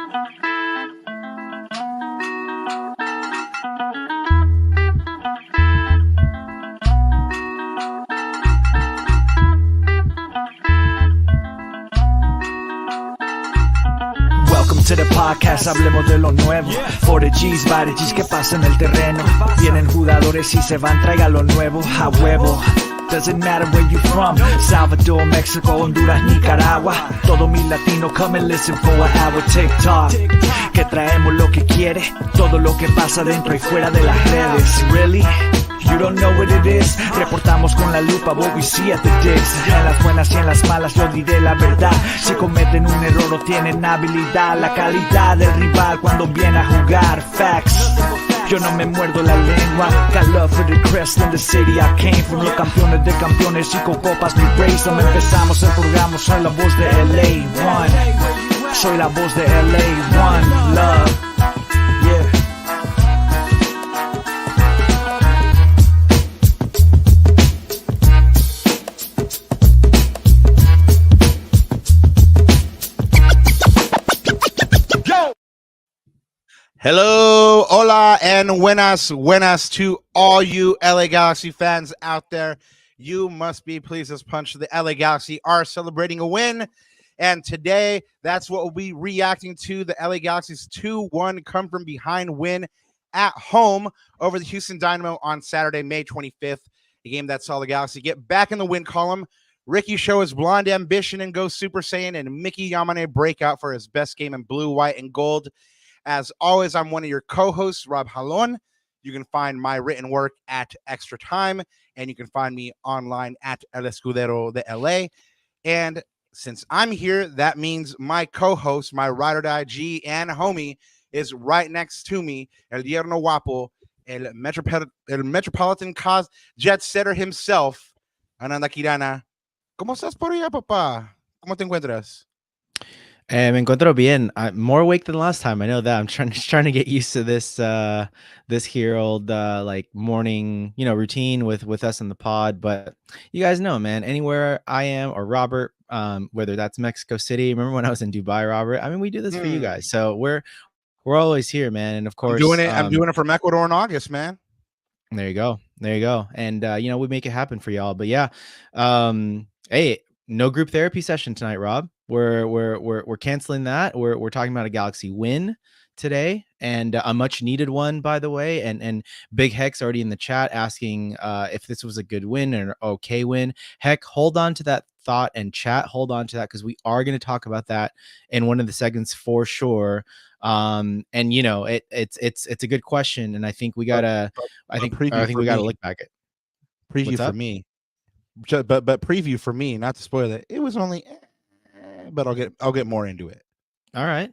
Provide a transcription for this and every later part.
Welcome to the podcast, hablemos de lo nuevo. For the G's, by the G's, ¿qué pasa en el terreno? Vienen jugadores y se van, traiga lo nuevo, a huevo. Doesn't matter where you from, Salvador, Mexico, Honduras, Nicaragua. Todo mi latino, come and listen for an hour. TikTok, que traemos lo que quiere, todo lo que pasa dentro y fuera de las redes. Really? You don't know what it is. Reportamos con la lupa what we see at the digs. En las buenas y en las malas yo diré la verdad. Si cometen un error o tienen habilidad, la calidad del rival cuando viene a jugar. Facts. Yo no me muerdo la lengua. Got love for the crest in the city I came from. Los campeones de campeones y con copas mi race. No empezamos el programa, soy la voz de LA One. Soy la voz de LA One. Love. Yeah. Hello, hola, and buenas to all you LA Galaxy fans out there. You must be pleased as punch. The LA Galaxy are celebrating a win, and today that's what we'll be reacting to. The LA Galaxy's 2-1 come-from-behind win at home over the Houston Dynamo on Saturday, May 25th, a game that saw the Galaxy get back in the win column. Ricky show his blonde ambition and go Super Saiyan, and Mickey Yamane break out for his best game in blue, white, and gold. As always, I'm one of your co-hosts, Rob Jalon. You can find my written work at Extra Time, and you can find me online at El Escudero de LA. And since I'm here, that means my co-host, my ride or die G and homie, is right next to me, El Yerno Guapo, el Metropolitan Cos Jet Setter himself, Ananda Kirana. ¿Cómo estás por allá, papá? ¿Cómo te encuentras? Me encuentro bien. I'm more awake than last time. I know that. I'm trying to get used to this here old like morning, routine with us in the pod. But you guys know, man, anywhere I am or Robert, whether that's Mexico City. Remember when I was in Dubai, Robert? I mean, we do this for you guys. So we're always here, man. And of course, I'm doing it from Ecuador in August, man. There you go. And we make it happen for y'all. But yeah, hey, no group therapy session tonight, Rob. We're canceling that. We're talking about a Galaxy win today, and a much needed one, by the way. And Big Heck's already in the chat asking if this was a good win or an okay win. Heck, hold on to that thought, and chat, hold on to that, because we are going to talk about that in one of the segments for sure. And it's a good question, and I think we gotta we gotta look back at preview for me. But preview for me, not to spoil it. It was only, but I'll get more into it. All right,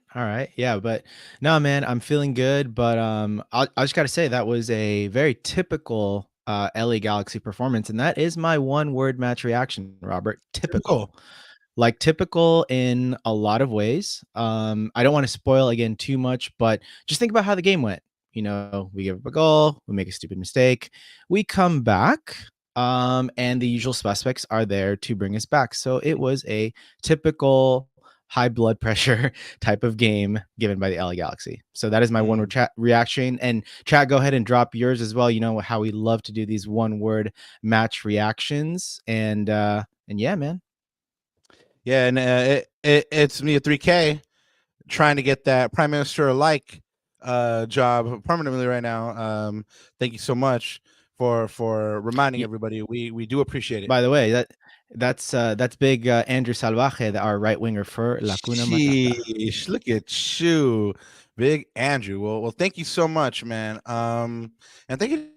yeah. But no, man, I'm feeling good. But I just gotta say that was a very typical LA Galaxy performance, and that is my one-word match reaction, Robert. Typical. Like typical in a lot of ways. I don't want to spoil again too much, but just think about how the game went. We give up a goal, we make a stupid mistake, we come back. And the usual suspects are there to bring us back. So it was a typical high blood pressure type of game given by the LA Galaxy. So that is my one-word reaction. And chat, go ahead and drop yours as well. You know how we love to do these one-word match reactions. And yeah, man. Yeah, and it's me at 3K trying to get that Prime Minister-like job permanently right now. Thank you so much for reminding everybody. We do appreciate it. By the way, that's big Andrew Salvaje, our right winger for La Cuna Matata. Look at you, big Andrew. Well, thank you so much, man. And thank you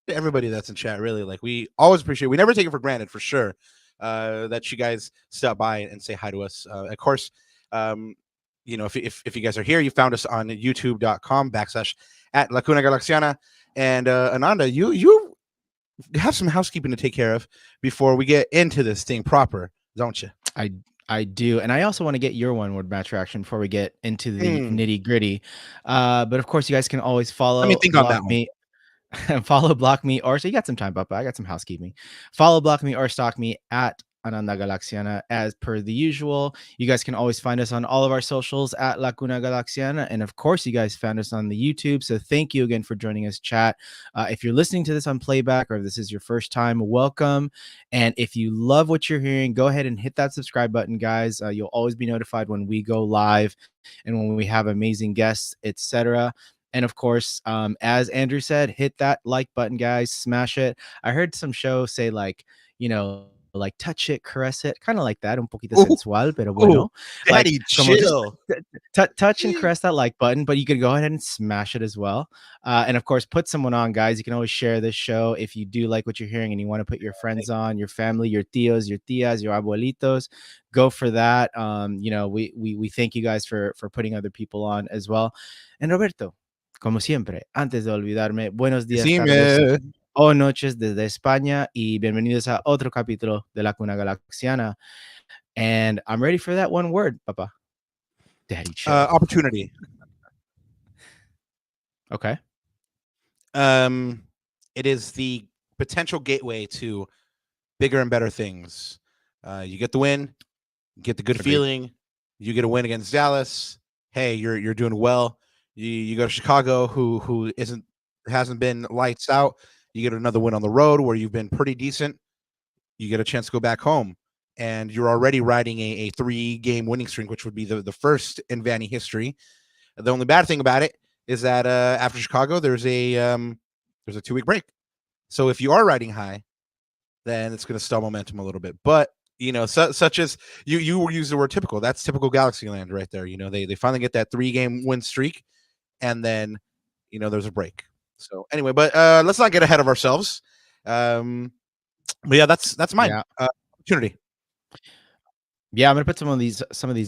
to everybody that's in chat. Really, like, we always appreciate it. We never take it for granted, for sure, that you guys stop by and say hi to us. Of course, if you guys are here, you found us on youtube.com/@La Cuna Galaxiana. And Ananda, you have some housekeeping to take care of before we get into this thing proper, don't you? I do. And I also want to get your one-word match reaction before we get into the nitty-gritty. But of course, you guys can always follow. Let me think on that me. Follow, block me, or so you got some time, Papa. I got some housekeeping. Follow, block me, or stalk me at Ananda Galaxiana as per the usual. You guys can always find us on all of our socials at Lacuna Galaxiana. And of course, you guys found us on the YouTube. So thank you again for joining us, chat. If you're listening to this on playback or if this is your first time, welcome. And if you love what you're hearing, go ahead and hit that subscribe button, guys. You'll always be notified when we go live and when we have amazing guests, etc. And of course, as Andrew said, hit that like button, guys. Smash it. I heard some show say like, like touch it, caress it, kind of like that, un poquito sensual, pero bueno. Like, Daddy, como just chill. touch and caress that like button, but you could go ahead and smash it as well. And of course, put someone on, guys. You can always share this show if you do like what you're hearing and you want to put your friends on, your family, your tios, your tias, your abuelitos. Go for that. We thank you guys for putting other people on as well. And Roberto, como siempre, antes de olvidarme, buenos días, tardes o noches desde España y bienvenidos a otro capítulo de La Cuna Galaxiana. And I'm ready for that one word, Papa. Daddy, chill. Opportunity. Okay. It is the potential gateway to bigger and better things. You get the win, you get the good feeling, you get a win against Dallas. Hey, you're doing well. You go to Chicago, who hasn't been lights out. You get another win on the road where you've been pretty decent. You get a chance to go back home, and you're already riding a 3-game winning streak, which would be the first in Vanny history. The only bad thing about it is that after Chicago, there's a 2-week break. So if you are riding high, then it's going to stall momentum a little bit. But such as you use the word typical. That's typical Galaxy Land right there. They finally get that 3-game win streak, and then there's a break. So anyway, but let's not get ahead of ourselves. But yeah, that's mine. Opportunity. Yeah, I'm gonna put some of these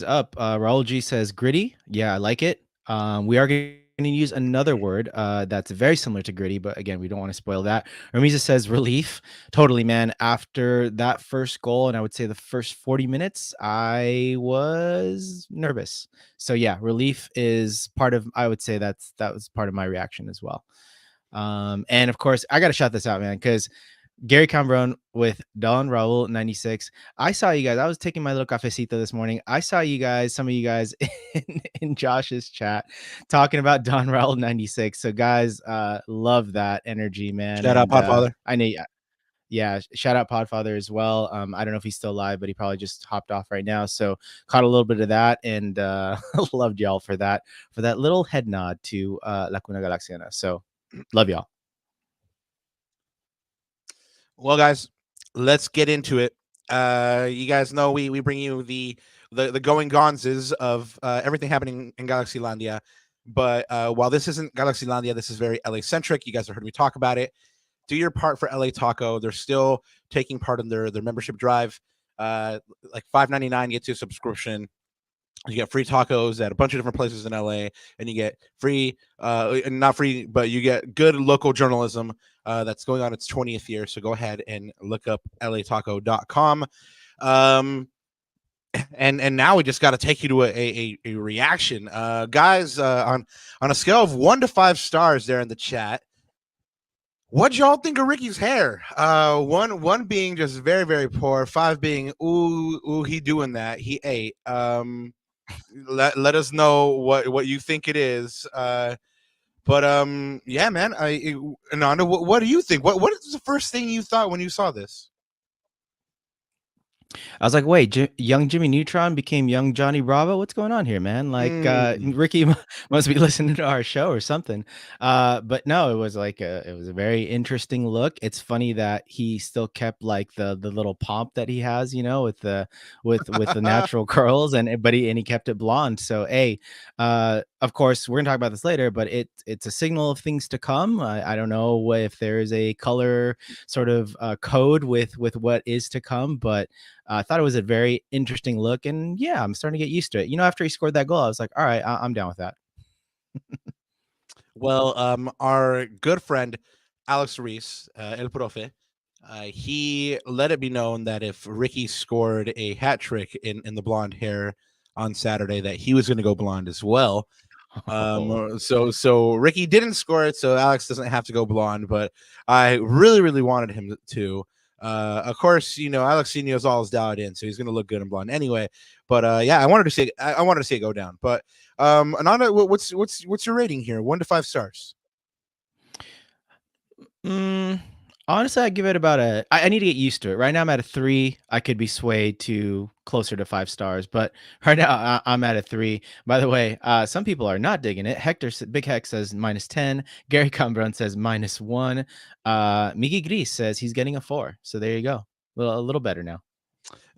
up. Raul G says gritty. Yeah, I like it. We are going to use another word that's very similar to gritty, but again, we don't want to spoil that. Ramisa says relief. Totally, man. After that first goal, and I would say the first 40 minutes, I was nervous. So yeah, relief is part of. I would say that was part of my reaction as well. And of course, I got to shout this out, man, because Gary Cambron with Don Raul 96. I saw you guys. I was taking my little cafecito this morning. I saw you guys, some of you guys in Josh's chat talking about Don Raul 96. So guys, love that energy, man. Shout out Podfather. I know. Yeah, shout out Podfather as well. I don't know if he's still live, but he probably just hopped off right now. So caught a little bit of that, and loved y'all for that little head nod to La Cuna Galaxiana. So love y'all. Well, guys, let's get into it. You guys know we bring you the going gonzes of everything happening in Galaxylandia. But while this isn't Galaxylandia, this is very LA centric. You guys have heard me talk about it. Do your part for LA Taco. They're still taking part in their membership drive. Like $5.99 gets you a subscription. You get free tacos at a bunch of different places in LA, and you get free, not free, but you get good local journalism that's going on its 20th year. So go ahead and look up lataco.com. And now we just got to take you to a reaction. Guys, on a scale of 1 to 5 stars there in the chat, what'd y'all think of Ricky's hair? One being just very, very poor, 5 being, ooh, he doing that. He ate. Let us know what you think it is. But yeah, man. Ananda, what do you think? What is the first thing you thought when you saw this? I was like, wait, young Jimmy Neutron became young Johnny Bravo. What's going on here, man? Like, Ricky must be listening to our show or something. But no, it was like it was a very interesting look. It's funny that he still kept like the little pomp that he has, with the natural curls, but he kept it blonde. So of course, we're gonna talk about this later, but it's a signal of things to come. I don't know if there is a color sort of code with what is to come, but I thought it was a very interesting look, and yeah, I'm starting to get used to it. After he scored that goal, I was like, all right, I'm down with that. Well, our good friend Alex Reese, El Profe, he let it be known that if Ricky scored a hat trick in the blonde hair on Saturday, that he was going to go blonde as well. So Ricky didn't score it, so Alex doesn't have to go blonde, but I really, really wanted him to. Of course, Alexinho's always dialed in, so he's gonna look good in blonde anyway. But yeah, I wanted to see it go down. But Ananda, what's your rating here? 1 to 5 stars. Mm, honestly, I give it about I need to get used to it. Right now, I'm at a 3. I could be swayed to closer to 5 stars, but right now I'm at a 3. By the way, some people are not digging it. Big Hex says -10. Gary Cumbrun says -1. Miggy Gris says he's getting a 4. So there you go. A little better now.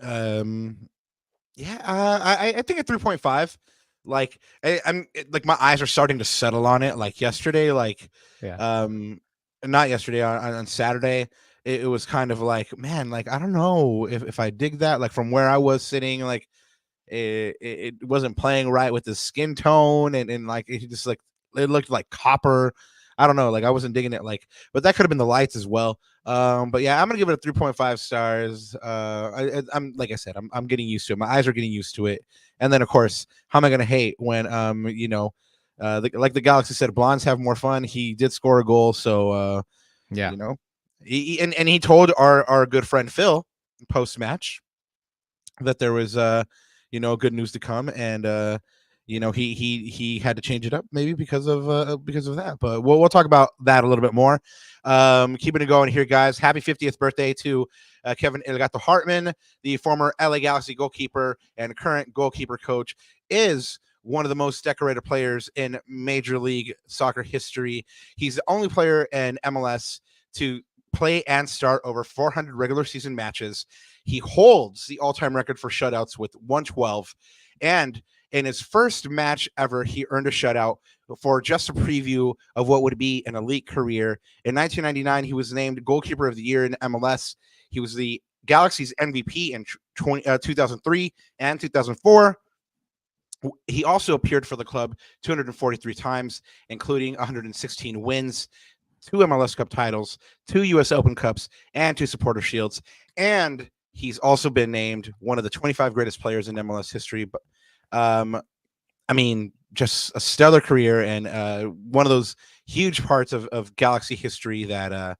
Yeah, I think at 3.5. Like like my eyes are starting to settle on it. Like yesterday, Yeah. not yesterday on Saturday, it was kind of like, man, like I don't know if I dig that. Like from where I was sitting, like it wasn't playing right with the skin tone, and like it just like it looked like copper. I don't know, like I wasn't digging it, like, but that could have been the lights as well. But yeah, I'm gonna give it a 3.5 stars. I'm like I said, I'm getting used to it. My eyes are getting used to it, and then of course, how am I gonna hate when like the Galaxy said, blondes have more fun. He did score a goal, so Yeah. you know, and he told our good friend Phil post match that there was good news to come, and he had to change it up maybe because of that, but we'll talk about that a little bit more. Keeping it going here, guys. Happy 50th birthday to Kevin El Gato Hartman, the former LA Galaxy goalkeeper and current goalkeeper coach, is one of the most decorated players in Major League Soccer history. He's the only player in MLS to play and start over 400 regular season matches. He holds the all-time record for shutouts with 112, and in his first match ever, he earned a shutout. For just a preview of what would be an elite career, in 1999, he was named Goalkeeper of the Year in MLS. He was the Galaxy's MVP in 2003 and 2004. He also appeared for the club 243 times, including 116 wins, 2 MLS Cup titles, 2 U.S. Open Cups, and 2 Supporter Shields. And he's also been named one of the 25 greatest players in MLS history. But I mean, just a stellar career, and one of those huge parts of Galaxy history that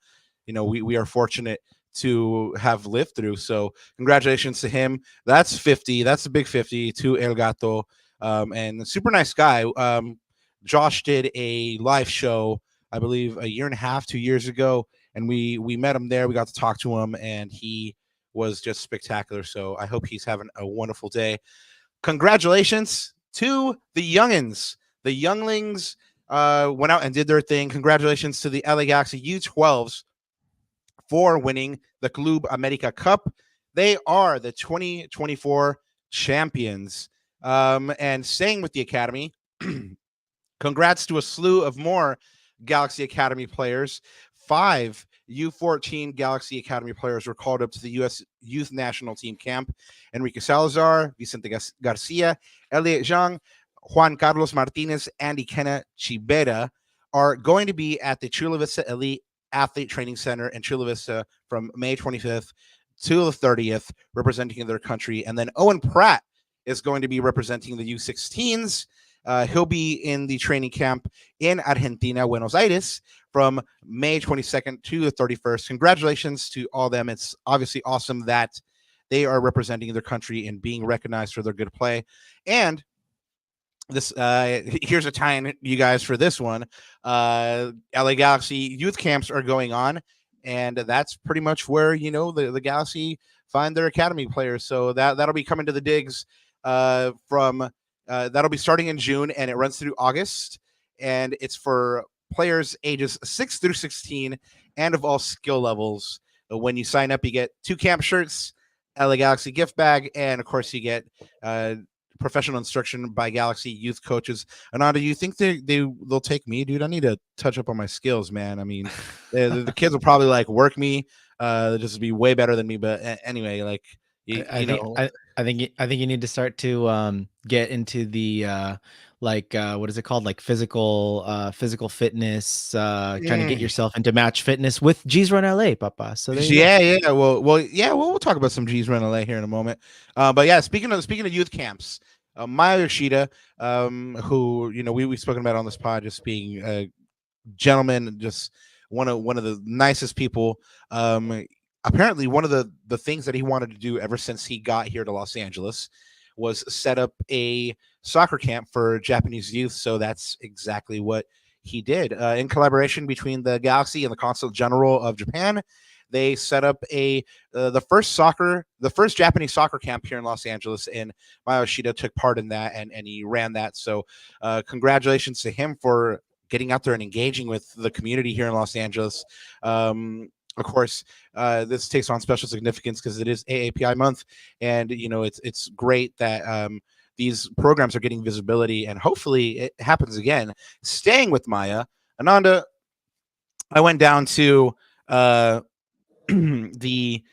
we are fortunate to have lived through. So congratulations to him. That's 50. That's a big 50 to El Gato, and super nice guy. Josh did a live show, I believe, a year and a half, 2 years ago, and we met him there. We got to talk to him, and he was just spectacular. So I hope he's having a wonderful day. Congratulations to the youngins. The younglings went out and did their thing. Congratulations to the LA Galaxy U12s for winning the Club America Cup. They are the 2024 champions. And staying with the Academy, congrats to a slew of more Galaxy Academy players. 5 U14 Galaxy Academy players were called up to the U.S. Youth National Team camp. Enrique Salazar, Vicente Garcia, Elliot Zhang, Juan Carlos Martinez, and Ikenna Chibera are going to be at the Chula Vista Elite Athlete Training Center in Chula Vista from May 25th to the 30th, representing their country. And then Owen Pratt is going to be representing the U16s. He'll be in the training camp in Argentina, Buenos Aires, from May 22nd to the 31st. Congratulations to all of them. It's obviously awesome that they are representing their country and being recognized for their good play. And this here's a tie-in, you guys, for this one. LA Galaxy youth camps are going on, and that's pretty much where the Galaxy find their academy players. So that'll be coming to the digs from that'll be starting in June, and it runs through August, and it's for players ages 6 through 16 and of all skill levels. When you sign up, you get 2 camp shirts, LA Galaxy gift bag, and of course you get professional instruction by Galaxy youth coaches. Ananda, do you think they'll take me, dude? I need to touch up on my skills, man. I mean, the kids will probably like work me, just be way better than me. But anyway, like I think you need to start to get into the what is it called, like physical fitness, trying to get yourself into match fitness with G's Run LA, Papa. So there you go. Yeah. We'll talk about some G's Run LA here in a moment. But yeah, speaking of youth camps, Maya Yoshida, who we've spoken about on this pod, just being a gentleman, just one of the nicest people. apparently one of the things that he wanted to do ever since he got here to Los Angeles was set up a soccer camp for Japanese youth. So that's exactly what he did. In collaboration between the Galaxy and the Consulate General of Japan, they set up the first Japanese soccer camp here in Los Angeles, and Mayoshida took part in that, and he ran that. So congratulations to him for getting out there and engaging with the community here in Los Angeles. Of course, this takes on special significance because it is AAPI month, and it's great that these programs are getting visibility, and hopefully it happens again. Staying with Maya, Ananda, I went down to the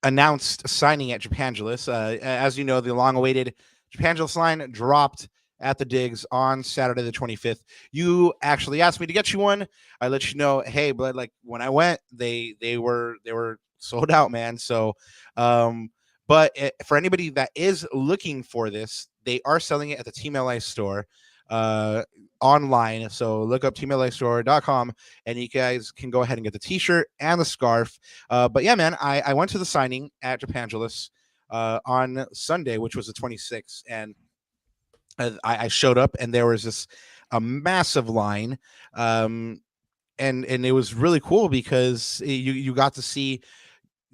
announced signing at Japangelis. As you know, the long-awaited Japangelis line dropped at the digs on Saturday the 25th. You actually asked me to get you one. I let you know, hey, but like when I went, they were sold out, man. So, but for anybody that is looking for this, they are selling it at the Team LA store online. So look up teamlastore.com and you guys can go ahead and get the t-shirt and the scarf. But yeah, man, I went to the signing at Japangelis on Sunday, which was the 26th, and I showed up and there was a massive line. And it was really cool because you got to see,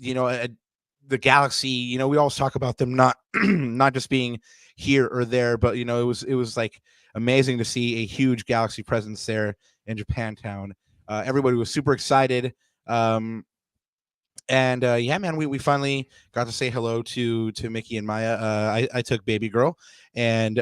the Galaxy. We always talk about them not not just being here or there, but it was like amazing to see a huge Galaxy presence there in Japantown. Everybody was super excited. And yeah, man, we finally got to say hello to Mickey and Maya. I took baby girl, and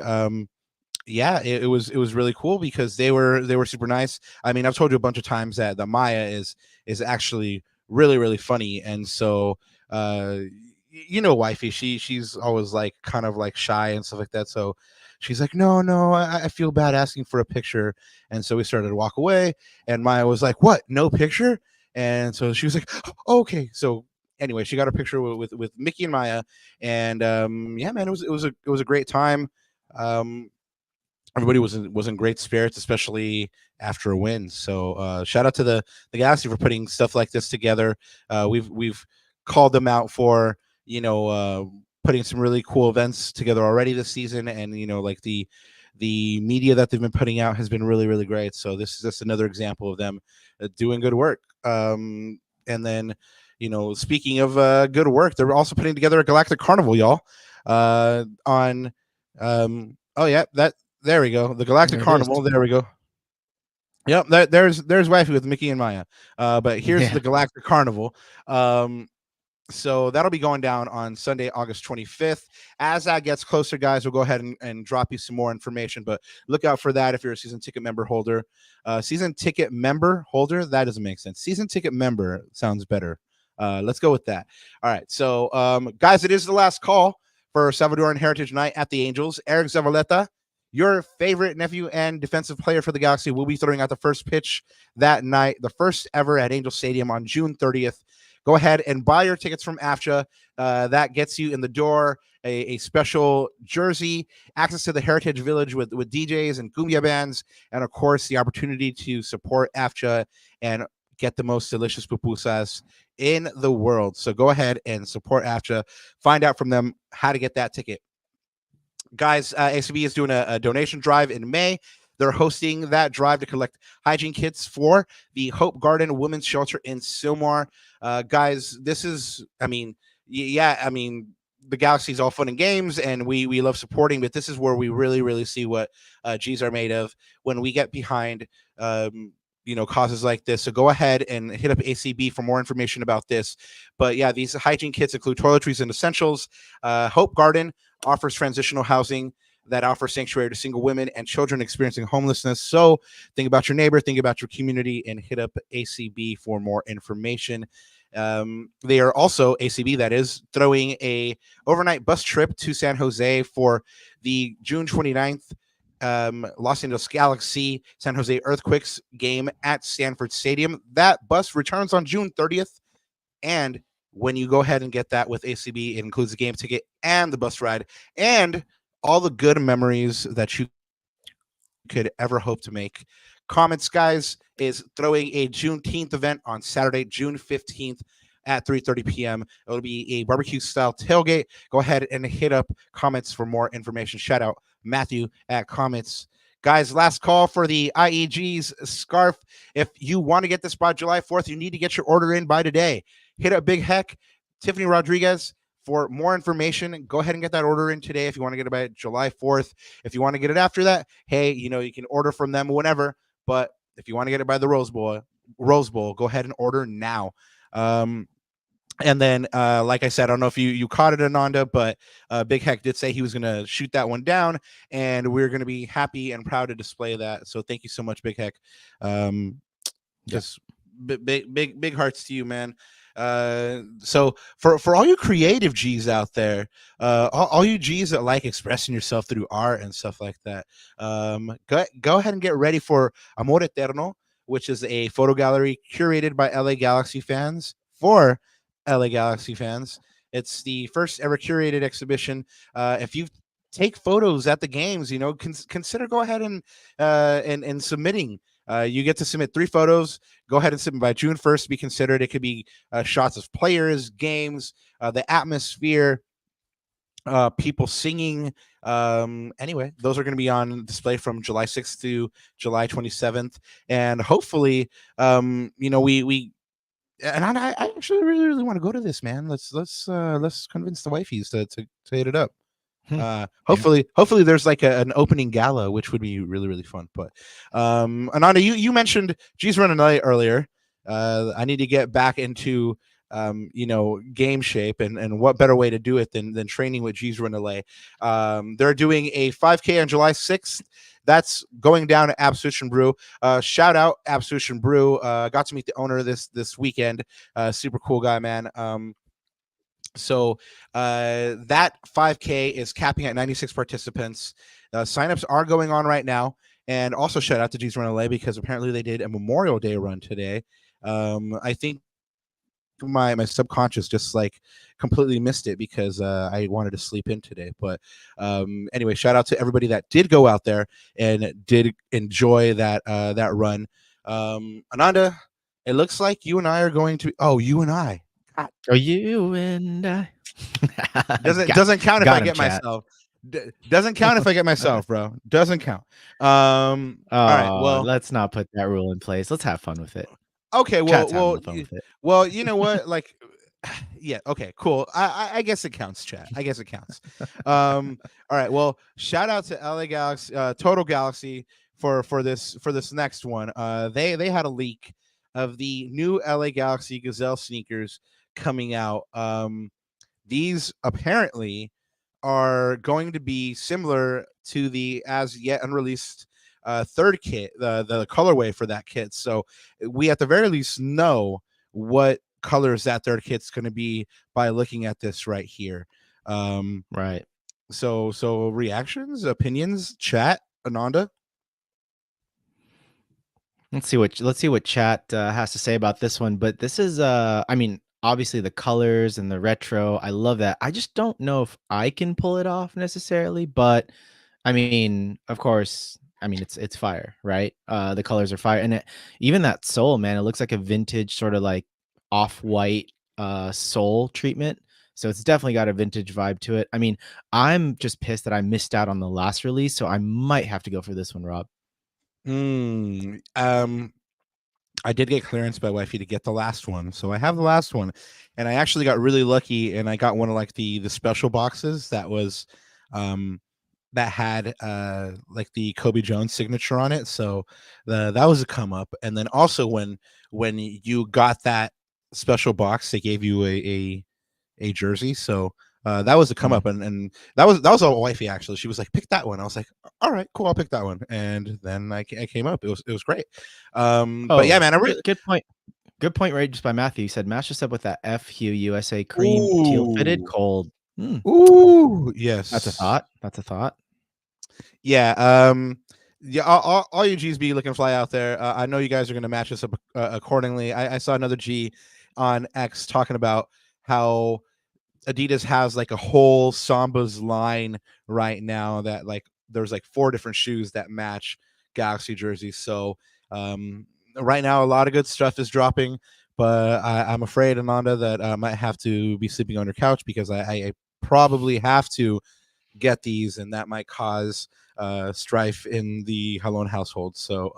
yeah, it was really cool because they were super nice. I mean, I've told you a bunch of times that the Maya is actually really, really funny, and so wifey, she's always like kind of like shy and stuff like that. So she's like, no, I feel bad asking for a picture, and so we started to walk away, and Maya was like, what, no picture? And so she was like, oh, okay. So anyway, she got a picture with Mickey and Maya, and yeah, man, it was a great time. Um, Everybody was in great spirits, especially after a win. So shout out to the Galaxy for putting stuff like this together. We've called them out for putting some really cool events together already this season, and like the media that they've been putting out has been really, really great. So this is just another example of them doing good work. And then speaking of good work, they're also putting together a Galactic Carnival, y'all. On oh yeah, that there we go. The Galactic Carnival. There we go. Yep, there's wifey with Mickey and Maya. But here's the Galactic Carnival. So that'll be going down on Sunday, August 25th. As that gets closer, guys, we'll go ahead and drop you some more information. But look out for that if you're a season ticket member holder. Season ticket member holder, that doesn't make sense. Season ticket member sounds better. Let's go with that. All right. So, guys, it is the last call for Salvadoran Heritage Night at the Angels. Eric Zavaleta, your favorite nephew and defensive player for the Galaxy, will be throwing out the first pitch that night, the first ever at Angel Stadium on June 30th. Go ahead and buy your tickets from AFCHA. That gets you in the door a special jersey, access to the Heritage Village with DJs and cumbia bands, and, of course, the opportunity to support AFCHA and get the most delicious pupusas in the world. So go ahead and support AFCHA. Find out from them how to get that ticket. Guys, ACB is doing a donation drive in May. They're hosting that drive to collect hygiene kits for the Hope Garden Women's Shelter in Sylmar. Guys, this is, the Galaxy's all fun and games, and we love supporting, but this is where we really, really see what G's are made of when we get behind causes like this. So go ahead and hit up ACB for more information about this. But yeah, these hygiene kits include toiletries and essentials. Hope Garden offers transitional housing that offers sanctuary to single women and children experiencing homelessness. So think about your neighbor, think about your community, and hit up ACB for more information. They are also, ACB that is, throwing a overnight bus trip to San Jose for the June 29th Los Angeles Galaxy San Jose Earthquakes game at Stanford Stadium. That bus returns on June 30th, and when you go ahead and get that with ACB, it includes the game ticket and the bus ride and all the good memories that you could ever hope to make. Comets, guys, is throwing a Juneteenth event on Saturday, June 15th at 3:30 p.m. It'll be a barbecue style tailgate. Go ahead and hit up comments for more information. Shout out Matthew at comments. Guys, last call for the IEG's scarf. If you want to get this by July 4th, you need to get your order in by today. Hit up Big Heck, Tiffany Rodriguez. For more information, go ahead and get that order in today if you want to get it by July 4th. If you want to get it after that, hey, you can order from them whenever. But if you want to get it by the Rose Bowl, go ahead and order now. And then, like I said, I don't know if you caught it, Ananda, but Big Heck did say he was going to shoot that one down, and we're going to be happy and proud to display that. So thank you so much, Big Heck. Just big hearts to you, man. So for all you creative G's out there, all you G's that like expressing yourself through art and stuff like that, go ahead and get ready for Amor Eterno, which is a photo gallery curated by LA Galaxy fans for LA Galaxy fans. It's the first ever curated exhibition. If you take photos at the games, consider go ahead and submitting. You get to submit 3 photos. Go ahead and submit by June 1st. Be considered. It could be shots of players, games, the atmosphere, people singing. Anyway, those are going to be on display from July 6th to July 27th, and hopefully, we. And I actually really want to go to this, man. Let's convince the wifeys to hit it up. Hopefully there's like an opening gala, which would be really fun. But Ananda, you mentioned G's Run LA earlier. I need to get back into game shape, and what better way to do it than training with G's Run LA. They're doing a 5K on July 6th. That's going down at Absolution Brew. Shout out Absolution Brew. Got to meet the owner this weekend. Super cool guy, man. So that 5K is capping at 96 participants. Signups are going on right now. And also shout out to G's Run LA because apparently they did a Memorial Day run today. I think my subconscious just like completely missed it because I wanted to sleep in today. But anyway, shout out to everybody that did go out there and did enjoy that run. Ananda, it looks like you and I are going to. Oh, you and I. Are you and I? Doesn't count if I get myself. Doesn't count if I get myself, bro. Doesn't count. All right. Well, let's not put that rule in place. Let's have fun with it. Okay. Well, you know what? Like, yeah. Okay. Cool. I guess it counts, chat. I guess it counts. All right. Well, shout out to LA Galaxy, Total Galaxy for this next one. They had a leak of the new LA Galaxy Gazelle sneakers coming out. These apparently are going to be similar to the as yet unreleased third kit, the colorway for that kit. So we at the very least know what colors that third kit's going to be by looking at this right here. Right. So reactions, opinions, chat, Ananda. Let's see what chat has to say about this one. But this is, obviously the colors and the retro. I love that. I just don't know if I can pull it off necessarily. But of course, it's fire, right? The colors are fire, and even that sole, man, it looks like a vintage sort of like off-white sole treatment. So it's definitely got a vintage vibe to it. I'm just pissed that I missed out on the last release, so I might have to go for this one, Rob. I did get clearance by wifey to get the last one, so I have the last one, and I actually got really lucky, and I got one of like the special boxes that was that had like the Kobe Jones signature on it. So that was a come up. And then also when you got that special box, they gave you a jersey. So that was a come up, and that was a wifey actually. She was like, pick that one. I was like, all right, cool, I'll pick that one. And then I came up. It was great. But yeah, man, I really good point. Good point, right? Just by Matthew. He said match us up with that FU USA cream teal fitted cold. Ooh, yes. That's a thought. Yeah. Yeah. All you G's be looking fly out there. I know you guys are going to match us up accordingly. I saw another G on X talking about how Adidas has like a whole Sambas line right now that like there's like 4 different shoes that match Galaxy jerseys. So right now a lot of good stuff is dropping. but I'm afraid, Ananda, that I might have to be sleeping on your couch because I probably have to get these, and that might cause strife in the Halon household. So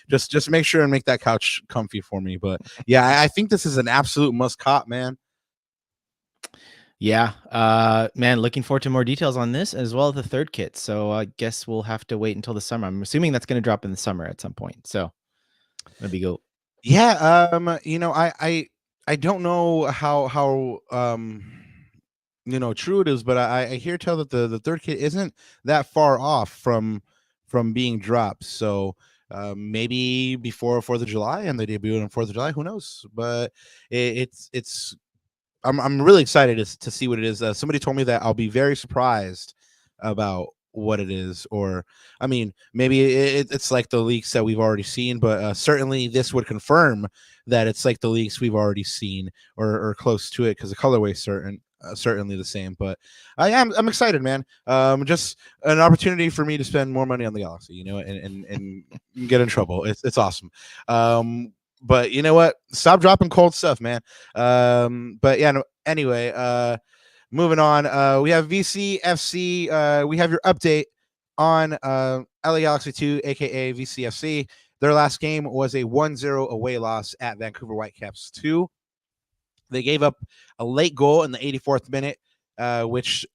just make sure and make that couch comfy for me. But yeah, I think this is an absolute must cop, man. Yeah, man, looking forward to more details on this as well as the third kit. So I guess we'll have to wait until the summer. I'm assuming that's going to drop in the summer at some point. So that'd be cool. Yeah, I don't know how true it is, but I hear tell that the third kit isn't that far off from being dropped. So maybe before 4th of July, and they debut on 4th of July. Who knows? But it's I'm really excited to see what it is. Somebody told me that I'll be very surprised about what it is, or I mean, maybe it's like the leaks that we've already seen, but certainly this would confirm that it's like the leaks we've already seen, or close to it, because the colorway is certainly the same. But I'm excited, man. Just an opportunity for me to spend more money on the Galaxy, and get in trouble. It's awesome. But you know what? Stop dropping cold stuff, man. But yeah, no, anyway, moving on. We have VCFC. We have your update on LA Galaxy 2, aka VCFC. Their last game was a 1-0 away loss at Vancouver Whitecaps 2. They gave up a late goal in the 84th minute, which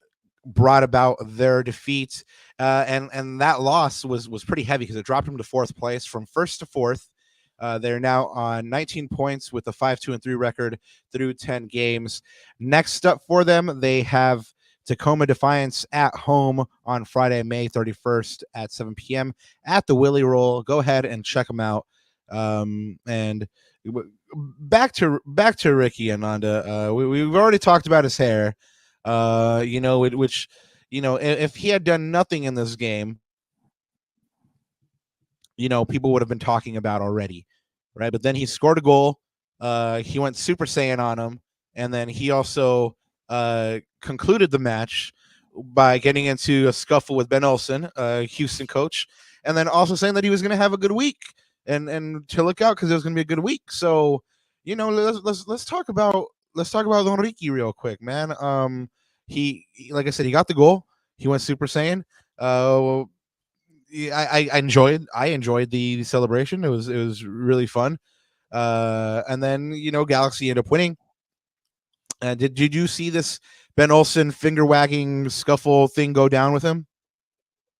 brought about their defeat. And that loss was pretty heavy because it dropped them to 4th place from 1st to 4th. They're now on 19 points with a 5-2-3 record through 10 games. Next up for them, they have Tacoma Defiance at home on Friday, May 31st at 7 p.m. at the Willie Roll. Go ahead and check them out. And back to Ricky Ananda. We've already talked about his hair. Which if he had done nothing in this game, people would have been talking about already, right? But then he scored a goal. He went Super Saiyan on him, and then he also concluded the match by getting into a scuffle with Ben Olsen, Houston coach, and then also saying that he was going to have a good week and to look out because it was going to be a good week. So, let's talk about Don Ricky real quick, man. He like I said, he got the goal. He went Super Saiyan. I enjoyed the celebration. It was really fun. And then Galaxy ended up winning. Did you see this Ben Olsen finger wagging scuffle thing go down with him?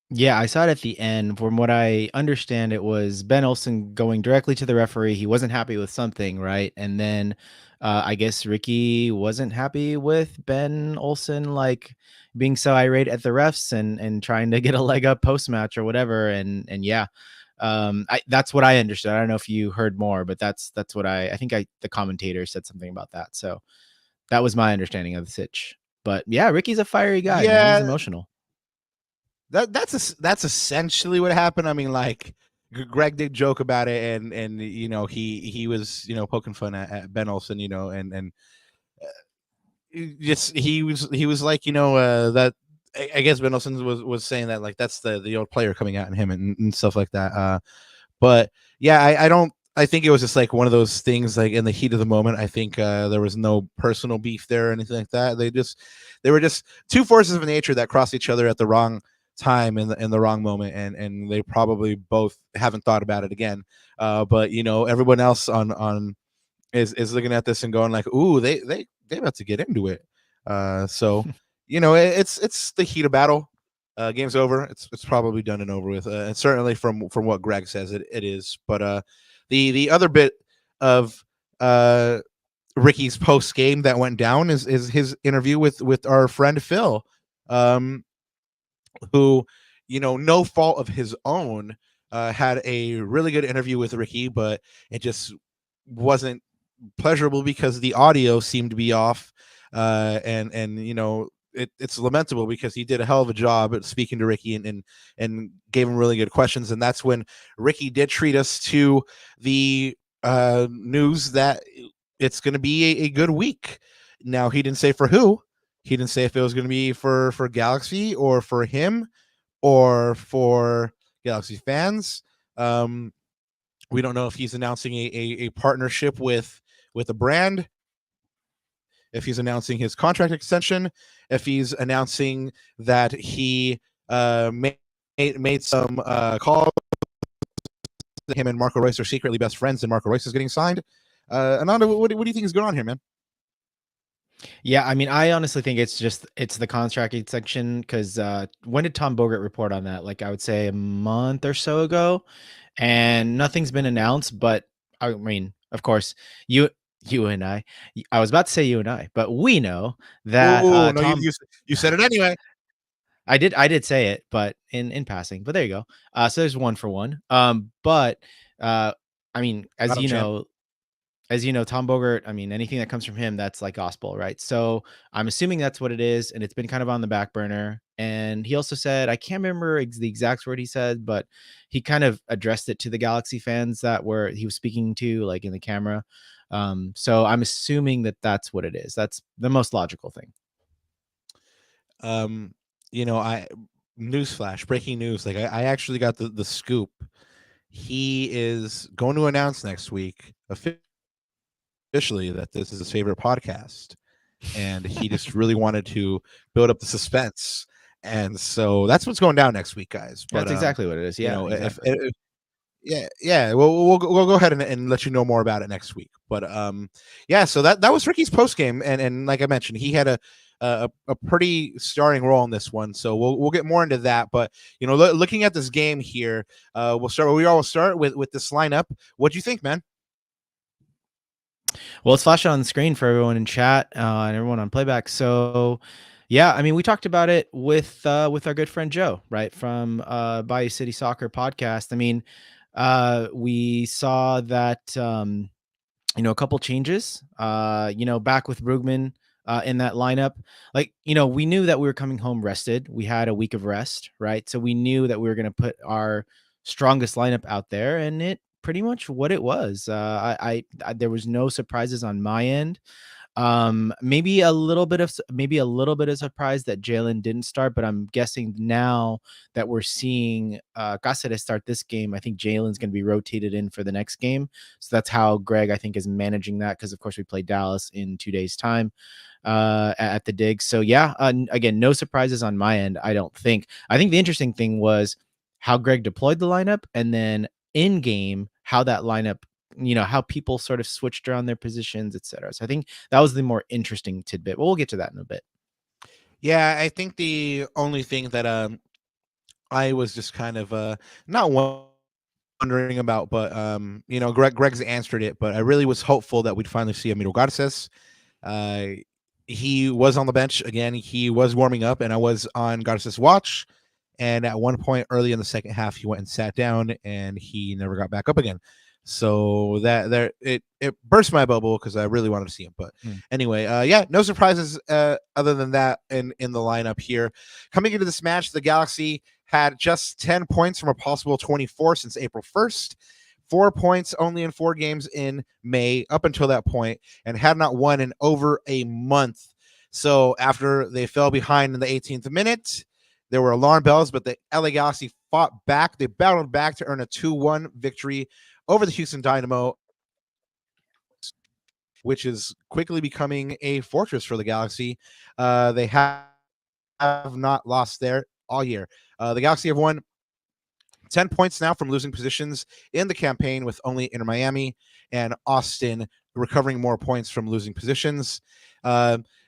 Yeah, I saw it at the end. From what I understand, it was Ben Olsen going directly to the referee. He wasn't happy with something, right? And then I guess Ricky wasn't happy with Ben Olsen, like being so irate at the refs and trying to get a leg up post match or whatever. And yeah, that's what I understood. I don't know if you heard more, but that's what I think. The commentator said something about that. So that was my understanding of the sitch. But yeah, Ricky's a fiery guy, man. He's emotional. That's essentially what happened. I mean, like Greg did joke about it, and he was poking fun at Ben Olsen, and just he was like that. I guess Ben Olsen was saying that, like, that's the old player coming out in him and stuff like that. But yeah, I think it was just like one of those things, like in the heat of the moment. I think there was no personal beef there or anything like that. They were just two forces of nature that crossed each other at the wrong time in the wrong moment, and they probably both haven't thought about it again. But everyone else on is looking at this and going like, ooh, they about to get into it. So it's the heat of battle. Game's over. It's probably done and over with. And certainly from what Greg says, it is. But the other bit of Ricky's post game that went down is his interview with our friend Phil, who, no fault of his own, had a really good interview with Ricky, but it just wasn't pleasurable because the audio seemed to be off. And it's lamentable because he did a hell of a job at speaking to Ricky and gave him really good questions. And that's when Ricky did treat us to the news that it's going to be a good week. Now, he didn't say for who. He didn't say if it was going to be for Galaxy or for him or for Galaxy fans. We don't know if he's announcing a partnership with a brand, if he's announcing his contract extension, if he's announcing that he made some calls. Him and Marco Reus are secretly best friends, and Marco Reus is getting signed. Ananda, what do you think is going on here, man? Yeah, I mean, I honestly think it's the contract section because when did Tom Bogert report on that? Like I would say a month or so ago, and nothing's been announced. But I mean, of course, you and I was about to say you and I, but we know that Oh no, Tom. you said it anyway. I did say it, but in passing. But there you go. So there's one for one. But I mean, Got him, champ. as you know, Tom Bogert, I mean, anything that comes from him, that's like gospel, right? So I'm assuming that's what it is. And it's been kind of on the back burner. And he also said, I can't remember the exact word he said, but he kind of addressed it to the Galaxy fans that were he was speaking to, like in the camera. So I'm assuming that that's what it is. That's the most logical thing. I newsflash, breaking news. Like I actually got the scoop. He is going to announce next week officially that this is his favorite podcast, and he just really wanted to build up the suspense. And so that's what's going down next week, guys. But That's exactly what it is. Yeah. Exactly. yeah, we'll go ahead and let you know more about it next week. But yeah, so that was Ricky's post game, and like I mentioned, he had a pretty starring role in this one. So we'll get more into that. But looking at this game here, we'll start. We always start with this lineup. What do you think, man? Well, let's flash it on the screen for everyone in chat and everyone on playback. So, yeah, I mean, we talked about it with our good friend Joe, right, from Bayou City Soccer podcast. I mean, we saw that a couple changes. Back with Brugman in that lineup, like we knew that we were coming home rested. We had a week of rest, right? So we knew that we were going to put our strongest lineup out there, and it pretty much what it was. There was no surprises on my end. Maybe a little bit of surprise that Jalen didn't start, but I'm guessing now that we're seeing Cáceres start this game, I think Jalen's going to be rotated in for the next game. So that's how Greg, I think, is managing that, because of course we play Dallas in 2 days time at the dig. So yeah, again, no surprises on my end, I don't think. I think the interesting thing was how Greg deployed the lineup, and then in game how that lineup, how people sort of switched around their positions, etc. So I think that was the more interesting tidbit. But we'll get to that in a bit. Yeah, I think the only thing that I was just kind of not wondering about, but Greg's answered it. But I really was hopeful that we'd finally see Amiro Garces. He was on the bench again. He was warming up, and I was on Garces' watch. And at one point early in the second half, he went and sat down, and he never got back up again. So it burst my bubble because I really wanted to see him. But anyway, yeah, no surprises other than that in the lineup here. Coming into this match, the Galaxy had just 10 points from a possible 24 since April 1st. 4 points only in 4 games in May up until that point, and had not won in over a month. So after they fell behind in the 18th minute, there were alarm bells, but the LA Galaxy fought back. They battled back to earn a 2-1 victory over the Houston Dynamo, which is quickly becoming a fortress for the Galaxy. They have not lost there all year. The Galaxy have won 10 points now from losing positions in the campaign, with only Inter Miami and Austin recovering more points from losing positions.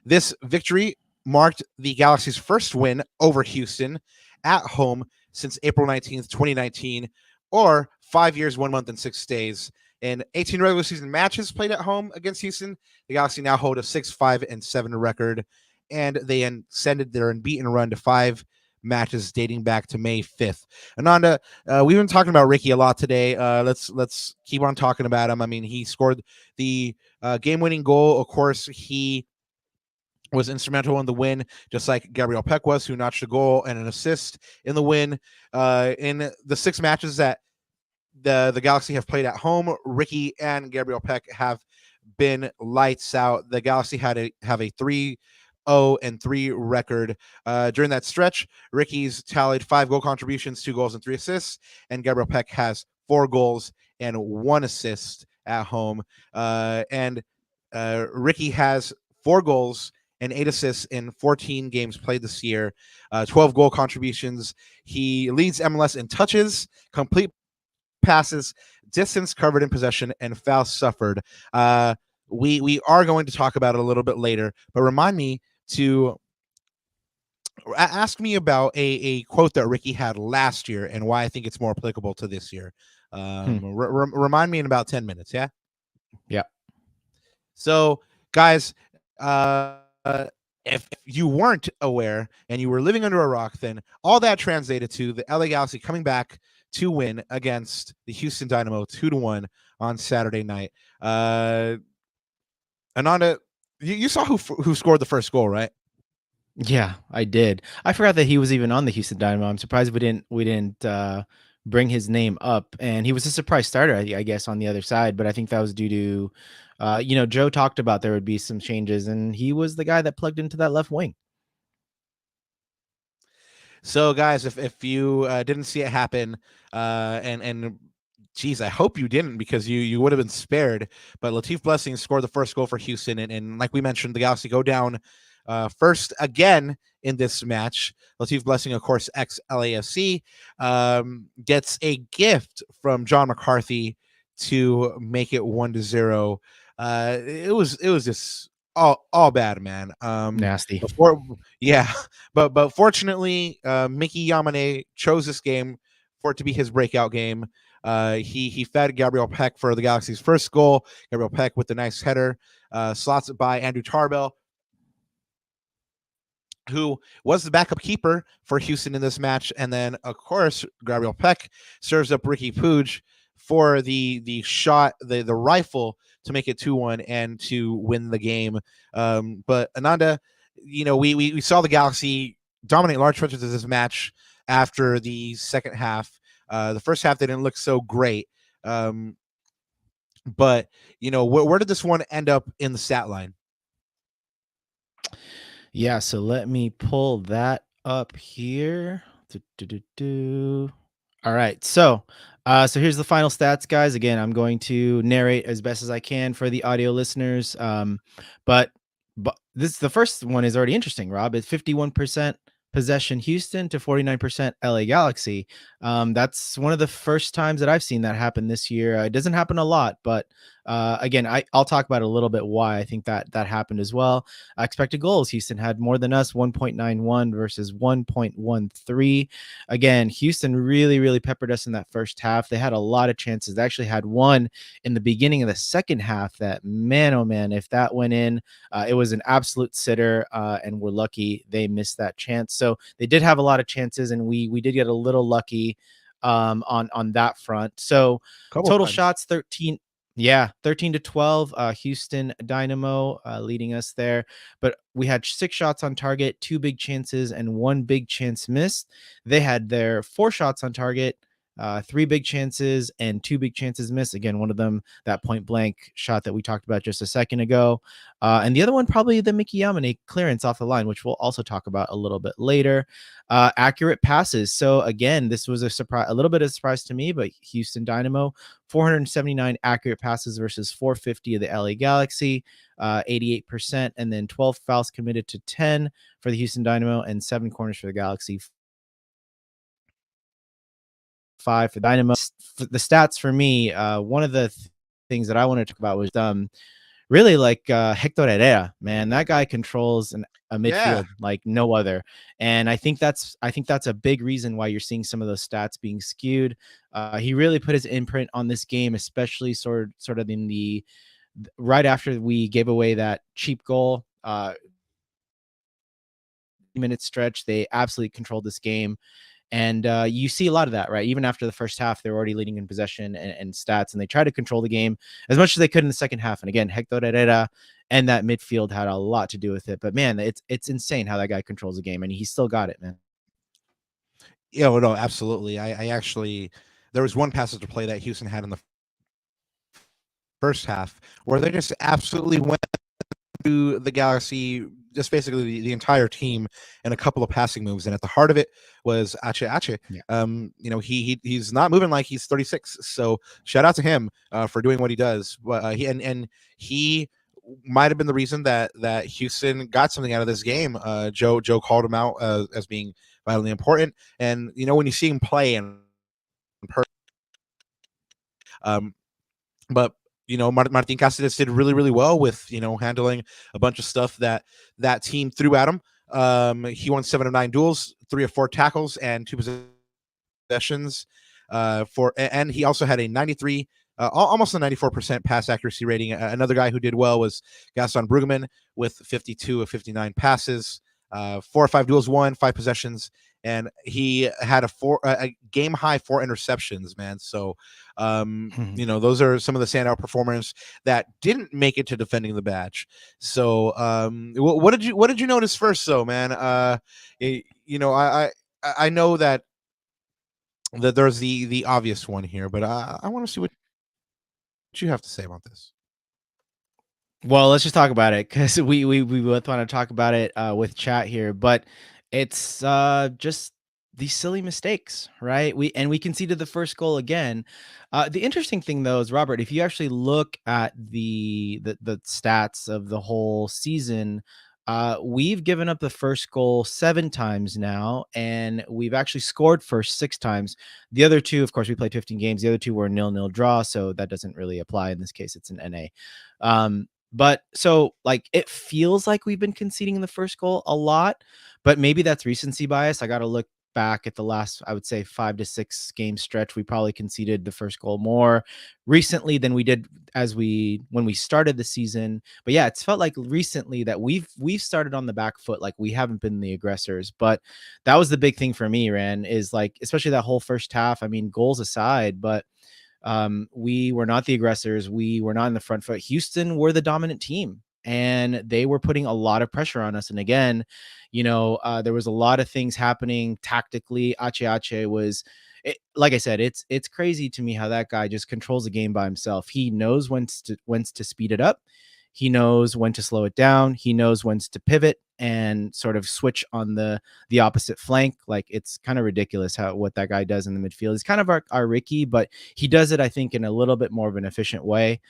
This victory marked the Galaxy's first win over Houston at home since April 19th, 2019, or 5 years, 1 month, and 6 days. In 18 regular season matches played at home against Houston, the Galaxy now hold a 6-5-7 record, and they extended their unbeaten run to 5 matches dating back to May 5th. Ananda, we've been talking about Ricky a lot today. Let's keep on talking about him. I mean, he scored the game-winning goal. Of course, he was instrumental in the win, just like Gabriel Peck was, who notched a goal and an assist in the win. In the 6 matches that the Galaxy have played at home, Ricky and Gabriel Peck have been lights out. The Galaxy have a 3-0-3 record. During that stretch, Ricky's tallied 5 goal contributions, 2 goals, and 3 assists, and Gabriel Peck has 4 goals and 1 assist at home. And Ricky has 4 goals and 8 assists in 14 games played this year, 12 goal contributions. He leads MLS in touches, complete passes, distance covered in possession, and fouls suffered. We are going to talk about it a little bit later, but remind me to ask me about a quote that Ricky had last year and why I think it's more applicable to this year. Remind me in about 10 minutes, yeah? Yeah. So, guys, if you weren't aware and you were living under a rock, then all that translated to the LA Galaxy coming back to win against the Houston Dynamo 2-1 on Saturday night. Ananda, you saw who scored the first goal, right? Yeah, I did. I forgot that he was even on the Houston Dynamo. I'm surprised we didn't bring his name up, and he was a surprise starter, I guess, on the other side. But I think that was due to, Joe talked about there would be some changes, and he was the guy that plugged into that left wing. So, guys, if you didn't see it happen, and geez, I hope you didn't because you would have been spared. But Latif Blessing scored the first goal for Houston, and like we mentioned, the Galaxy go down first again in this match. Latif Blessing, of course, ex-LAFC, gets a gift from John McCarthy to make it 1-0. It was just all bad, man. Nasty. Yeah, but fortunately, Mickey Yamane chose this game for it to be his breakout game. He fed Gabriel Peck for the Galaxy's first goal. Gabriel Peck with the nice header, slots it by Andrew Tarbell, who was the backup keeper for Houston in this match. And then, of course, Gabriel Peck serves up Ricky Puig for the shot, the rifle to make it 2-1 and to win the game. But Ananda, we saw the Galaxy dominate large stretches of this match after the second half. The first half, they didn't look so great. But, where did this one end up in the stat line? Yeah, so let me pull that up here. All right, so here's the final stats, guys. Again, I'm going to narrate as best as I can for the audio listeners. But the first one is already interesting, Rob. It's 51% possession Houston to 49% LA Galaxy. That's one of the first times that I've seen that happen this year. It doesn't happen a lot, but again, I'll talk about a little bit why I think that happened as well. Expected goals, Houston had more than us, 1.91 versus 1.13. Again, Houston really, really peppered us in that first half. They had a lot of chances. They actually had one in the beginning of the second half that, man, oh man, if that went in, it was an absolute sitter, and we're lucky they missed that chance. So they did have a lot of chances, and we did get a little lucky on that front. So total shots 13. Yeah, 13-12. Houston Dynamo leading us there, but we had 6 shots on target, 2 big chances, and 1 big chance missed. They had their 4 shots on target, 3 big chances, and 2 big chances missed. Again, one of them, that point blank shot that we talked about just a second ago. And the other one, probably the Mickey Yamane clearance off the line, which we'll also talk about a little bit later. Accurate passes. So again, this was a little bit of a surprise to me, but Houston Dynamo, 479 accurate passes versus 450 of the LA Galaxy, 88%, and then 12 fouls committed to 10 for the Houston Dynamo and 7 corners for the Galaxy. 5 for Dynamo. The stats for me, one of the things that I wanted to talk about was really like Hector Herrera, man. That guy controls a midfield like no other. And I think that's a big reason why you're seeing some of those stats being skewed. He really put his imprint on this game, especially sort of in the right after we gave away that cheap goal. Minute stretch, they absolutely controlled this game. And you see a lot of that, right? Even after the first half, they're already leading in possession and stats, and they try to control the game as much as they could in the second half. And again, Hector Herrera and that midfield had a lot to do with it. But man, it's insane how that guy controls the game, and he still got it, man. Yeah, well, no, absolutely. I actually, there was one passage to play that Houston had in the first half where they just absolutely went to the Galaxy just basically the entire team and a couple of passing moves. And at the heart of it was Ache Ache. Yeah. He's not moving like he's 36. So shout out to him for doing what he does. He might have been the reason that Houston got something out of this game. Joe called him out as being vitally important. And when you see him play in person, but Martin Cáceres did really, really well with handling a bunch of stuff that team threw at him. He won 7 of 9 duels, 3 of 4 tackles, and 2 possessions. And he also had a 93, almost a 94% pass accuracy rating. Another guy who did well was Gaston Bruggeman with 52 of 59 passes, 4 or 5 duels won, 5 possessions, and he had a game high 4 interceptions, man. So those are some of the standout performers that didn't make it to defending the badge. So what did you notice first, though, man? I know that there's the obvious one here, but I want to see what you have to say about this. Well, let's just talk about it, because we both want to talk about it with chat here, but it's just these silly mistakes, right? We conceded the first goal again. The interesting thing, though, is, Robert, if you actually look at the stats of the whole season, we've given up the first goal 7 times now, and we've actually scored first 6 times. The other 2, of course, we played 15 games. The other 2 were a 0-0 draw, so that doesn't really apply in this case. It's an NA. But so, like, it feels like we've been conceding the first goal a lot, but maybe that's recency bias. I got to look back at the last, I would say, 5 to 6 game stretch. We probably conceded the first goal more recently than we did when we started the season. But yeah, it's felt like recently that we've started on the back foot. Like, we haven't been the aggressors. But that was the big thing for me, Ran, is like, especially that whole first half. I mean, goals aside, but we were not the aggressors. We were not in the front foot. Houston were the dominant team, and they were putting a lot of pressure on us. And again, there was a lot of things happening tactically. Ache was, like I said, it's crazy to me how that guy just controls the game by himself. He knows when to speed it up. He knows when to slow it down. He knows when to pivot and sort of switch on the opposite flank. Like, it's kind of ridiculous what that guy does in the midfield. He's kind of our Ricky, but he does it, I think, in a little bit more of an efficient way.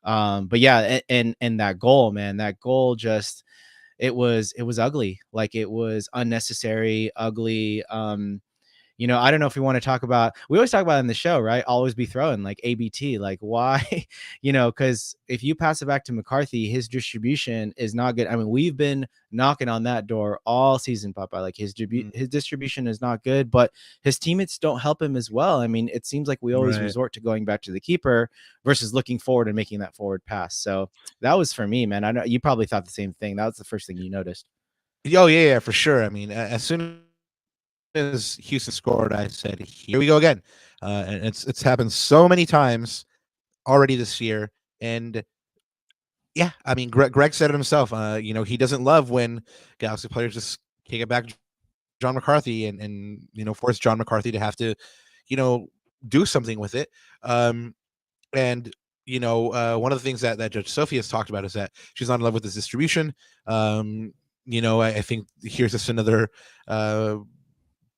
But yeah, and that goal, man, that goal just, it was ugly. Like, it was unnecessary, ugly. I don't know if we want to talk about, we always talk about in the show, right? Always be throwing, like, ABT, like, why, because if you pass it back to McCarthy, his distribution is not good. I mean, we've been knocking on that door all season, Papa. Like, his distribution is not good, but his teammates don't help him as well. I mean, it seems like we always resort to going back to the keeper versus looking forward and making that forward pass. So that was for me, man. I know you probably thought the same thing. That was the first thing you noticed. Oh yeah, for sure. I mean, as soon as Houston scored, I said, "Here we go again," and it's happened so many times already this year. And yeah, I mean, Greg said it himself. He doesn't love when Galaxy players just kick it back to John McCarthy and force John McCarthy to have to do something with it. And one of the things that Judge Sophie has talked about is that she's not in love with this distribution. I think here's just another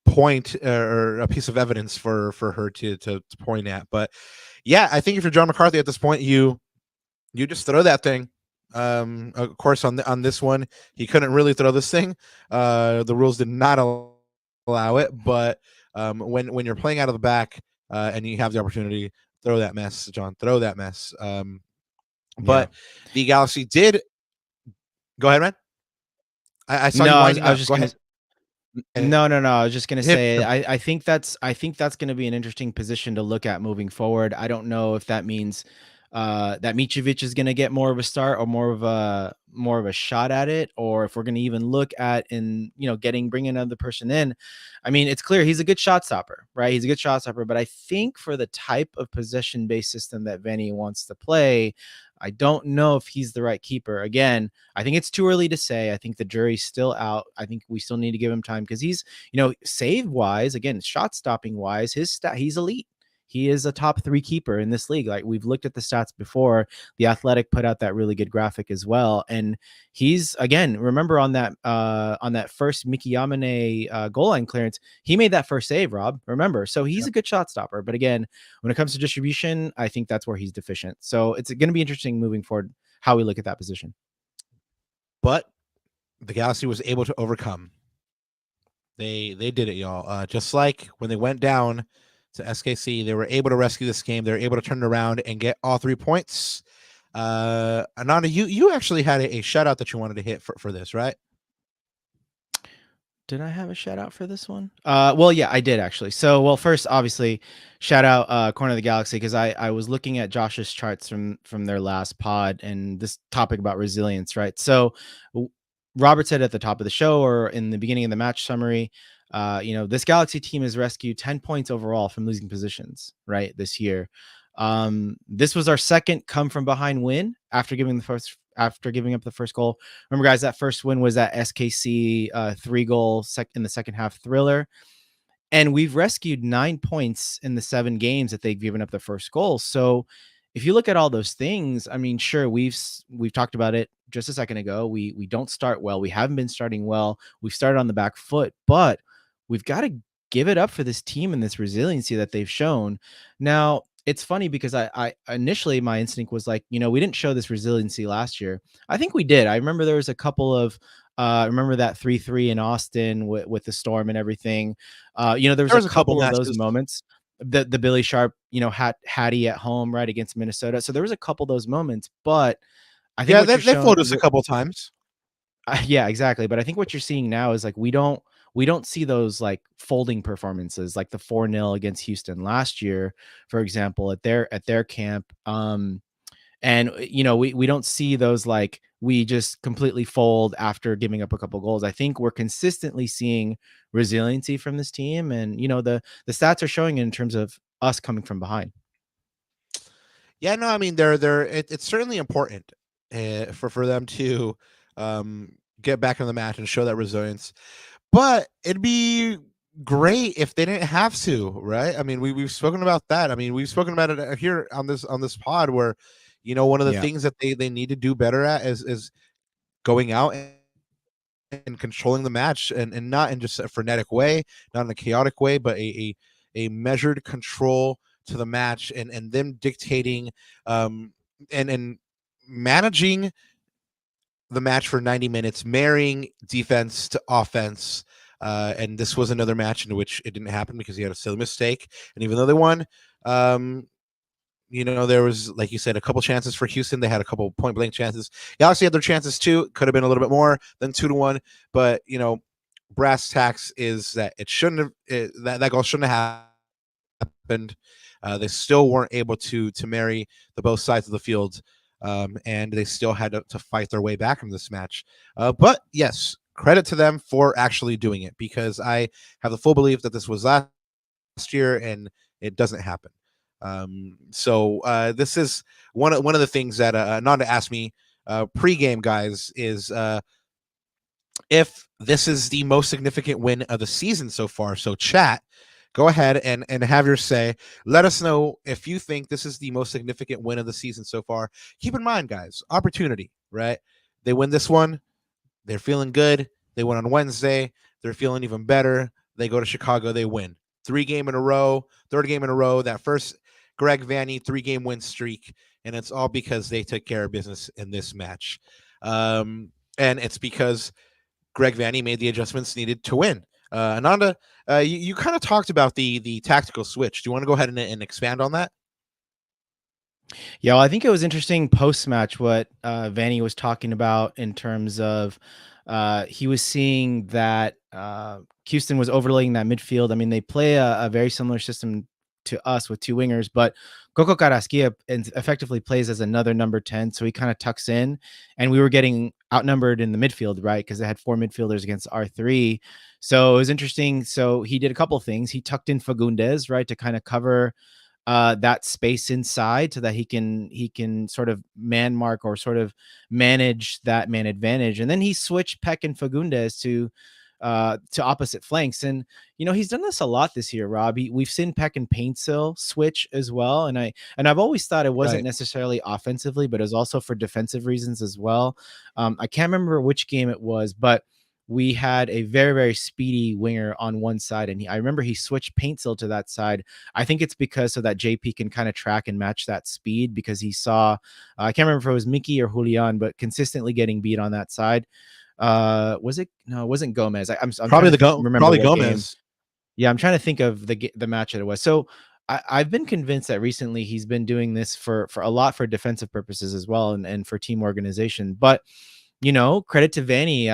point or a piece of evidence for her to point at. But yeah, I think if you're John McCarthy at this point, you just throw that thing. Of course, on this one, he couldn't really throw this thing. The rules did not allow it. But when you're playing out of the back and you have the opportunity, throw that mess, John. Throw that mess. But the Galaxy did. Go ahead, man. I saw you winding up. Go ahead. No. I was just gonna say, I think that's gonna be an interesting position to look at moving forward. I don't know if that means that Mitrovic is gonna get more of a start or more of a shot at it, or if we're gonna even look at bringing another person in. I mean, it's clear he's a good shot stopper, right? He's a good shot stopper, but I think for the type of possession-based system that Venny wants to play, I don't know if he's the right keeper. Again, I think it's too early to say. I think the jury's still out. I think we still need to give him time because he's, save wise, again, shot stopping wise, he's elite. He is a top 3 keeper in this league. Like, we've looked at the stats before. The Athletic put out that really good graphic as well. And he's, again, remember on that first Miki Yamane goal line clearance, he made that first save, Rob. Remember. So he's a good shot stopper. But again, when it comes to distribution, I think that's where he's deficient. So it's going to be interesting moving forward how we look at that position. But the Galaxy was able to overcome. They did it, y'all. Just like when they went down to SKC, they were able to rescue this game. They were able to turn it around and get all 3 points. Ananda, you actually had a shout out that you wanted to hit for this, right? Did I have a shout out for this one? Well, yeah, I did actually. So, well, first, obviously, shout out Corner of the Galaxy, because I was looking at Josh's charts from their last pod and this topic about resilience, right? So, Robert said at the top of the show or in the beginning of the match summary, this Galaxy team has rescued 10 points overall from losing positions, right, this year. This was our second come from behind win after giving up the first goal. Remember, guys, that first win was that SKC 3-goal in the second half thriller. And we've rescued 9 points in the 7 games that they've given up the first goal. So if you look at all those things, I mean, sure, we've talked about it just a second ago. We don't start well. We haven't been starting well. We've started on the back foot, but we've got to give it up for this team and this resiliency that they've shown. Now, it's funny because I initially my instinct was like, we didn't show this resiliency last year. I think we did. I remember there was a couple of remember that 3-3 in Austin with the storm and everything. There was a couple of those moments. The Billy Sharp, Hattie at home right against Minnesota. So there was a couple of those moments, but I think they floated us a couple times. Yeah, exactly. But I think what you're seeing now is like we don't see those like folding performances like the 4-0 against Houston last year, for example, at their camp. And we don't see those like we just completely fold after giving up a couple goals. I think we're consistently seeing resiliency from this team, and the stats are showing in terms of us coming from behind. Yeah, no, I mean it's certainly important for them to get back in the match and show that resilience. But it'd be great if they didn't have to, right? I mean, we've spoken about that. I mean, we've spoken about it here on this pod where, one of the things that they need to do better at is going out and controlling the match and not in just a frenetic way, not in a chaotic way, but a measured control to the match and them dictating and managing the match for 90 minutes, marrying defense to offense. And this was another match in which it didn't happen because he had a silly mistake. And even though they won, there was, like you said, a couple chances for Houston. They had a couple point blank chances. Galaxy had their chances too. Could have been a little bit more than 2-1. But, brass tacks is that it shouldn't have, that goal shouldn't have happened. They still weren't able to marry the both sides of the field. And they still had to fight their way back from this match. But yes, credit to them for actually doing it, because I have the full belief that this was last year and it doesn't happen. So this is one of the things that Nanda asked me pregame, guys, is if this is the most significant win of the season so far. So chat, go ahead and have your say. Let us know if you think this is the most significant win of the season so far. Keep in mind, guys, opportunity, right? They win this one. They're feeling good. They win on Wednesday. They're feeling even better. They go to Chicago. They win. 3 game in a row, 3rd game in a row. That first Greg Vanney 3-game win streak. And it's all because they took care of business in this match. And it's because Greg Vanney made the adjustments needed to win. Ananda, you kind of talked about the tactical switch. Do you want to go ahead and expand on that? Yeah, well, I think it was interesting post-match what Vanney was talking about in terms of he was seeing that Houston was overlaying that midfield. I mean, they play a very similar system to us with 2 wingers, but Coco Carrasquilla effectively plays as another number 10, so he kind of tucks in, and we were getting outnumbered in the midfield, right? Because they had 4 midfielders against our 3. So it was interesting. So he did a couple of things. He tucked in Fagundes, right, to kind of cover that space inside so that he can sort of man mark or sort of manage that man advantage. And then he switched Peck and Fagundes to to opposite flanks. And, he's done this a lot this year, Rob. We've seen Peck and Paintsill switch as well. And I've always thought it wasn't necessarily offensively, but it was also for defensive reasons as well. I can't remember which game it was, but we had a very, very speedy winger on one side. And I remember he switched Paintsill to that side. I think it's because so that JP can kind of track and match that speed, because he saw, I can't remember if it was Mickey or Julian, but consistently getting beat on that side. Was it? No, it wasn't Gomez. I'm probably Gomez. Yeah, I'm trying to think of the match that it was. So I've been convinced that recently he's been doing this for a lot for defensive purposes as well, and for team organization. But credit to Vanny.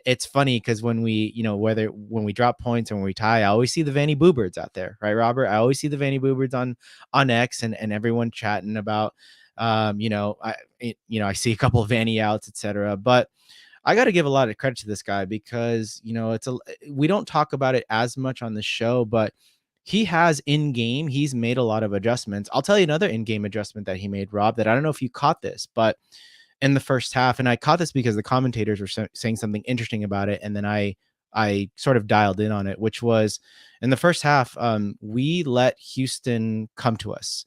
It's funny because when we drop points or when we tie, I always see the Vanny Boobirds out there, right, Robert? I always see the Vanny Boobirds on X and everyone chatting about, I see a couple of Vanny outs, etc. But I got to give a lot of credit to this guy because, we don't talk about it as much on the show, but he has in game, he's made a lot of adjustments. I'll tell you another in-game adjustment that he made, Rob, that I don't know if you caught this, but in the first half, and I caught this because the commentators were saying something interesting about it, and then I sort of dialed in on it, which was in the first half, we let Houston come to us.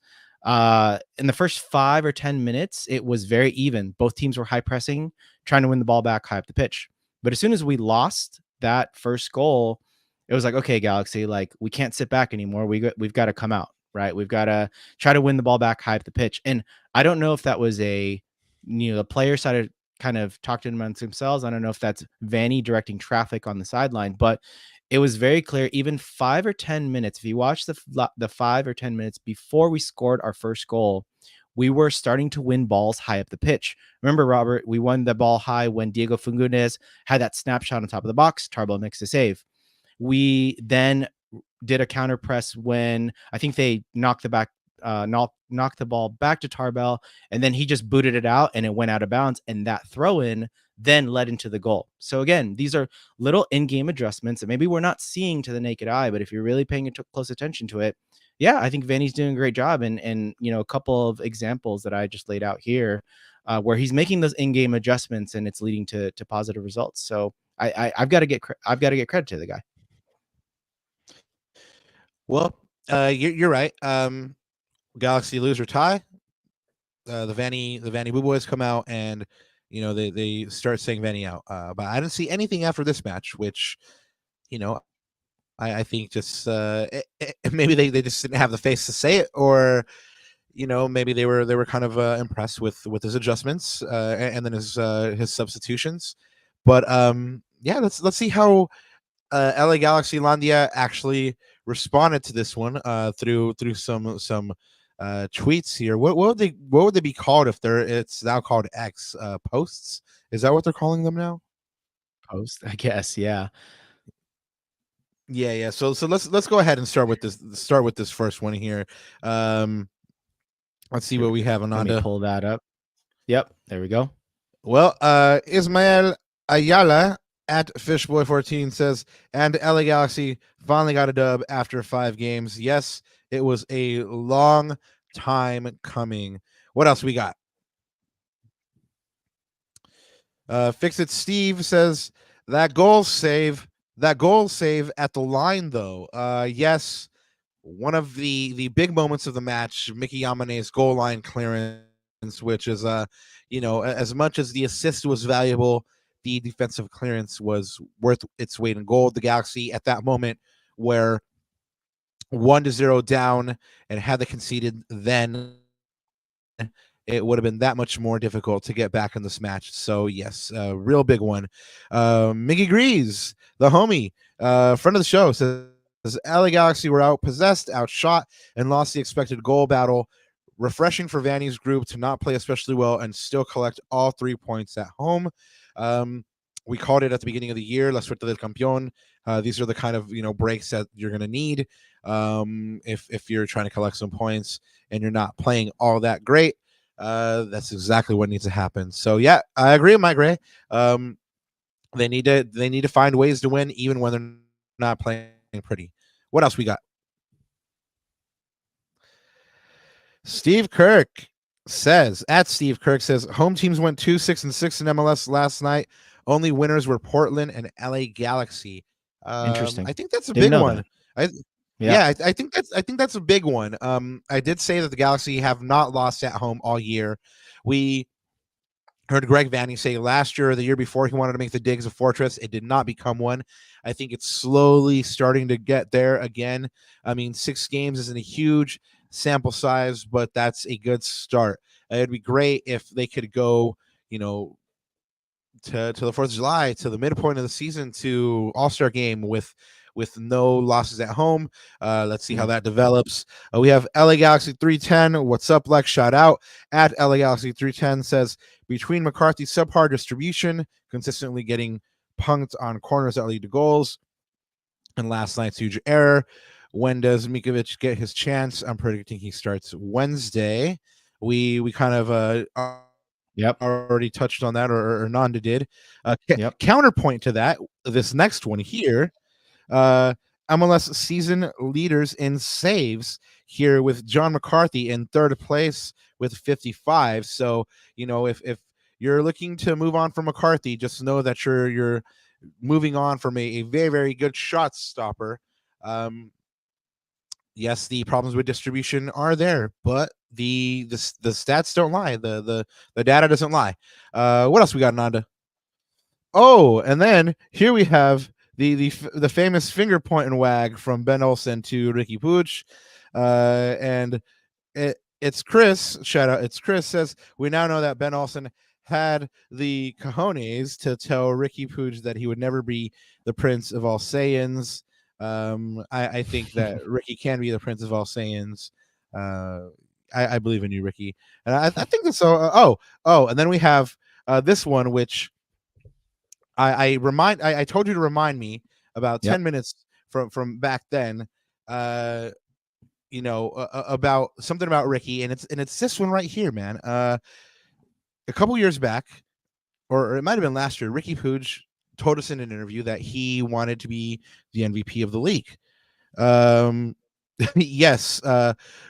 In the first 5 or 10 minutes, it was very even. Both teams were high pressing, trying to win the ball back high up the pitch. But as soon as we lost that first goal, it was like, okay, Galaxy, like we can't sit back anymore. We've got to come out, right? We've got to try to win the ball back high up the pitch. And I don't know if that was the players started kind of talking amongst themselves. I don't know if that's Vanny directing traffic on the sideline, but it was very clear. Even 5 or 10 minutes, if you watch the 5 or 10 minutes before we scored our first goal, we were starting to win balls high up the pitch. Remember, Robert, we won the ball high when Diego Fungunez had that snapshot on top of the box. Tarbo makes a save. We then did a counter press when I think they knocked the ball back to Tarbell, and then he just booted it out and it went out of bounds, and that throw in then led into the goal. So again, these are little in-game adjustments that maybe we're not seeing to the naked eye, but if you're really paying close attention to it, yeah, I think Vanny's doing a great job. And a couple of examples that I just laid out here, where he's making those in-game adjustments and it's leading to positive results. So I've got to get credit to the guy. Well, you're right. Galaxy lose or tie. The Vanny Boo Boys come out and they start saying Vanny out. But I didn't see anything after this match, which I think just maybe they just didn't have the face to say it, or maybe they were kind of impressed with his adjustments and then his substitutions. But yeah, let's see how LA Galaxy Landia actually responded to this one through some tweets here. What would they be called if it's now called X posts? Is that what they're calling them now? Post, I guess. Yeah. Yeah. So let's go ahead and start with this first one here. Let's see what we have, Ananda. Let me pull that up. Yep, there we go. Well, Ismael Ayala at Fishboy14 says, and LA Galaxy finally got a dub after 5 games. Yes, it was a long time coming. What else we got? Fix It Steve says, that goal save at the line, though. Yes, one of the big moments of the match, Mickey Yamane's goal line clearance, which is as much as the assist was valuable, the defensive clearance was worth its weight in gold. The Galaxy at that moment were 1-0 down, and had they conceded, then it would have been that much more difficult to get back in this match. So yes, a real big one. Mickey Greaves, the homie, friend of the show, says LA Galaxy were outpossessed, outshot, and lost the expected goal battle. Refreshing for Vanny's group to not play especially well and still collect all 3 points at home. We called it at the beginning of the year, La Suerte del Campeón. These are the kind of breaks that you're going to need if you're trying to collect some points and you're not playing all that great. That's exactly what needs to happen. So yeah, I agree with Mike Gray. They need to find ways to win even when they're not playing pretty. What else we got? Steve Kirk says, home teams went 2-6-6 in MLS last night. Only winners were Portland and LA Galaxy. Interesting. I think that's a Didn't big know one. that. I Yeah. Yeah, I think that's a big one. I did say that the Galaxy have not lost at home all year. We heard Greg Vanney say last year or the year before he wanted to make the Digs a fortress. It did not become one. I think it's slowly starting to get there again. I mean, 6 games isn't a huge sample size, but that's a good start. It'd be great if they could go, you know, to the 4th of July, to the midpoint of the season, to All-Star game with no losses at home. Let's see how that develops. We have LA Galaxy 310. What's up, Lex? Shout out at LA Galaxy 310 says, between McCarthy's subpar distribution, consistently getting punked on corners that lead to goals, and last night's huge error, when does Mikovic get his chance? I'm predicting he starts Wednesday. We kind of Yep. already touched on that, or Nanda did. Yep. Counterpoint to that, this next one here, uh, MLS season leaders in saves here with John McCarthy in 3rd place with 55. So, if you're looking to move on from McCarthy, just know that you're moving on from a very, very good shot stopper. Yes, the problems with distribution are there, but the stats don't lie. The data doesn't lie. What else we got, Nanda? Oh, and then here we have the famous finger point and wag from Ben Olsen to Ricky Puig, and it's Chris. Shout out, it's Chris says, we now know that Ben Olsen had the cojones to tell Ricky Puig that he would never be the Prince of all Saiyans. I think that Ricky can be the Prince of all Saiyans. I believe in you, Ricky, and I think that's so. And then we have this one, which I told you to remind me about 10 minutes from back then. About something about Ricky, and it's this one right here, man. A couple years back, or it might have been last year, Ricky Puig told us in an interview that he wanted to be the MVP of the league. Yes,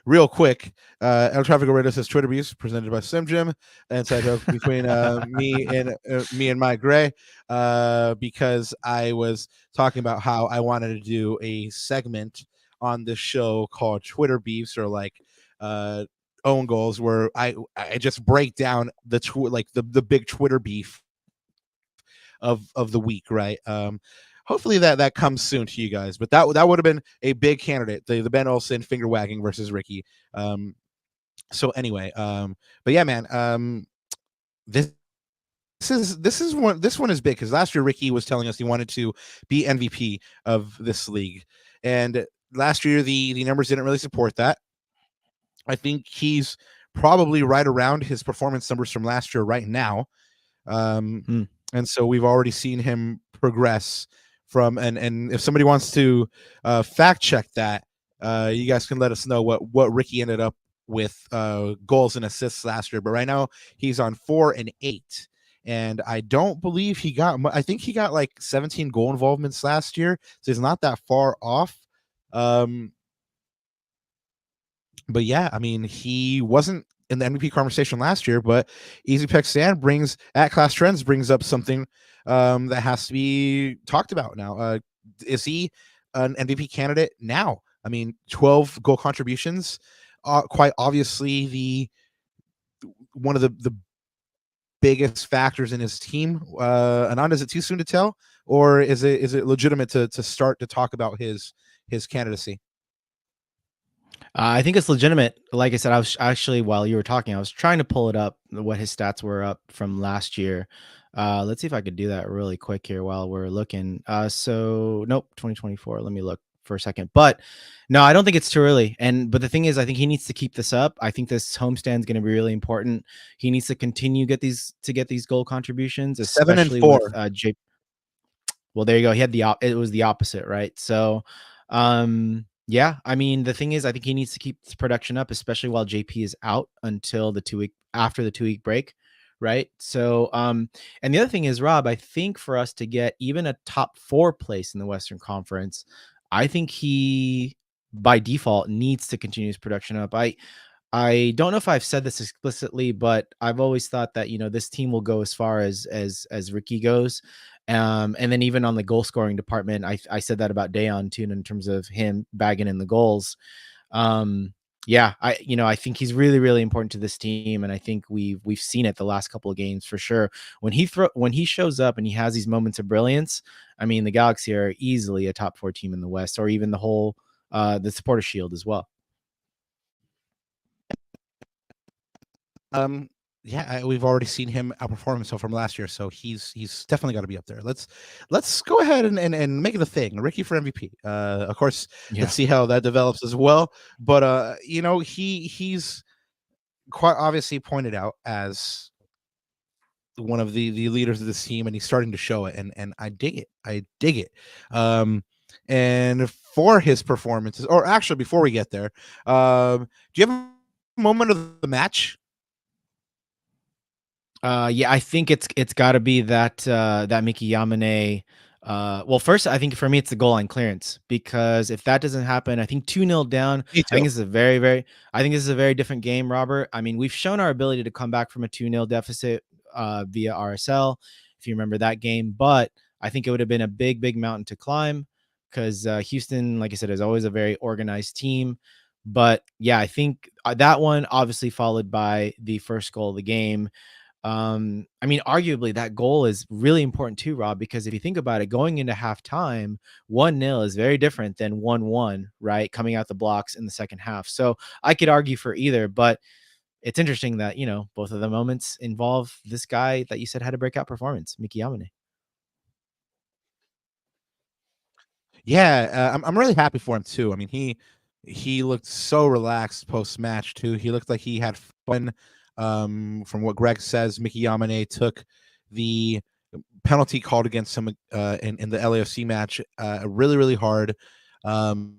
real quick, El Tráfico Radio says Twitter abuse presented by Slim Jim, inside joke between me and Mike Gray, because I was talking about how I wanted to do a segment on this show called Twitter Beefs, or like own goals, where I just break down the big Twitter beef of the week, right? Hopefully that comes soon to you guys, but that would have been a big candidate, the Ben Olsen finger wagging versus Ricky. So anyway, but yeah, man, this one is big, because last year Ricky was telling us he wanted to be MVP of this league, and last year the numbers didn't really support that. I think he's probably right around his performance numbers from last year right now. And so we've already seen him progress from, and if somebody wants to fact check that, you guys can let us know what Ricky ended up with goals and assists last year. But right now he's on 4 and 8, and I don't believe he got, I think he got like 17 goal involvements last year, so he's not that far off. But yeah, I mean, he wasn't in the MVP conversation last year, but Easy Peck Sand brings at Class Trends brings up something that has to be talked about now. Is he an MVP candidate now? I mean, 12 goal contributions, quite obviously one of the biggest factors in his team. Anand, is it too soon to tell, or is it legitimate to start to talk about his candidacy? I think it's legitimate. Like I said, I was actually, while you were talking, I was trying to pull it up, what his stats were up from last year. Let's see if I could do that really quick here while we're looking. So nope, 2024. Let me look for a second. But no, I don't think it's too early. But the thing is, I think he needs to keep this up. I think this homestand is going to be really important. He needs to continue get these goal contributions, 7 and especially 4. with J. Well, there you go. He had it was the opposite, right? So, yeah, I mean, the thing is, I think he needs to keep this production up, especially while JP is out until after the 2-week break, right? So, and the other thing is, Rob, I think for us to get even a top 4 place in the Western Conference, I think he by default needs to continue his production up. I don't know if I've said this explicitly, but I've always thought that, this team will go as far as Ricky goes. And then even on the goal scoring department, I said that about Dayon too, in terms of him bagging in the goals. Yeah, I think he's really, really important to this team, and I think we've seen it the last couple of games for sure. When he shows up and he has these moments of brilliance, I mean, the Galaxy are easily a top 4 team in the West, or even the whole the Supporter Shield as well. Yeah, we've already seen him outperform himself from last year, so he's definitely got to be up there. Let's go ahead and make it a thing. Ricky for MVP. Of course, Yeah. let's see how that develops as well. But he's quite obviously pointed out as one of the leaders of this team, and he's starting to show it, and I dig it. I dig it. And for his performances, or actually before we get there, do you have a moment of the match? Yeah, I think it's got to be that Mickey Yamane. Well, first, I think for me it's the goal line clearance, because if that doesn't happen, I think 2-0 down. Me I think too. this is a very, very. I think this is a very different game, Robert. I mean, we've shown our ability to come back from a 2-0 deficit via RSL, if you remember that game. But I think it would have been a big, big mountain to climb, because Houston, like I said, is always a very organized team. But yeah, I think that one obviously followed by the first goal of the game. I mean, arguably that goal is really important too, Rob, because if you think about it, going into halftime, 1-0 is very different than 1-1, right? Coming out the blocks in the second half. So I could argue for either, but it's interesting that, both of the moments involve this guy that you said had a breakout performance, Miki Yamane. Yeah, I'm really happy for him too. I mean, he looked so relaxed post match too. He looked like he had fun. From what Greg says, Mickey Yamane took the penalty called against him in the LAFC match really, really hard. Um,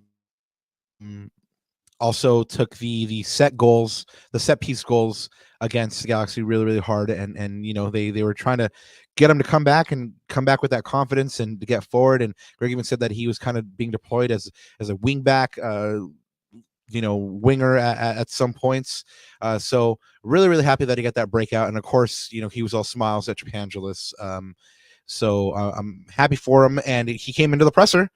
Also took the set goals, the set piece goals against the Galaxy really, really hard, and they were trying to get him to come back with that confidence and to get forward. And Greg even said that he was kind of being deployed as a wing back, winger at some points. So really, really happy that he got that breakout. And of course, he was all smiles at Japangelis. So I'm happy for him. And he came into the presser.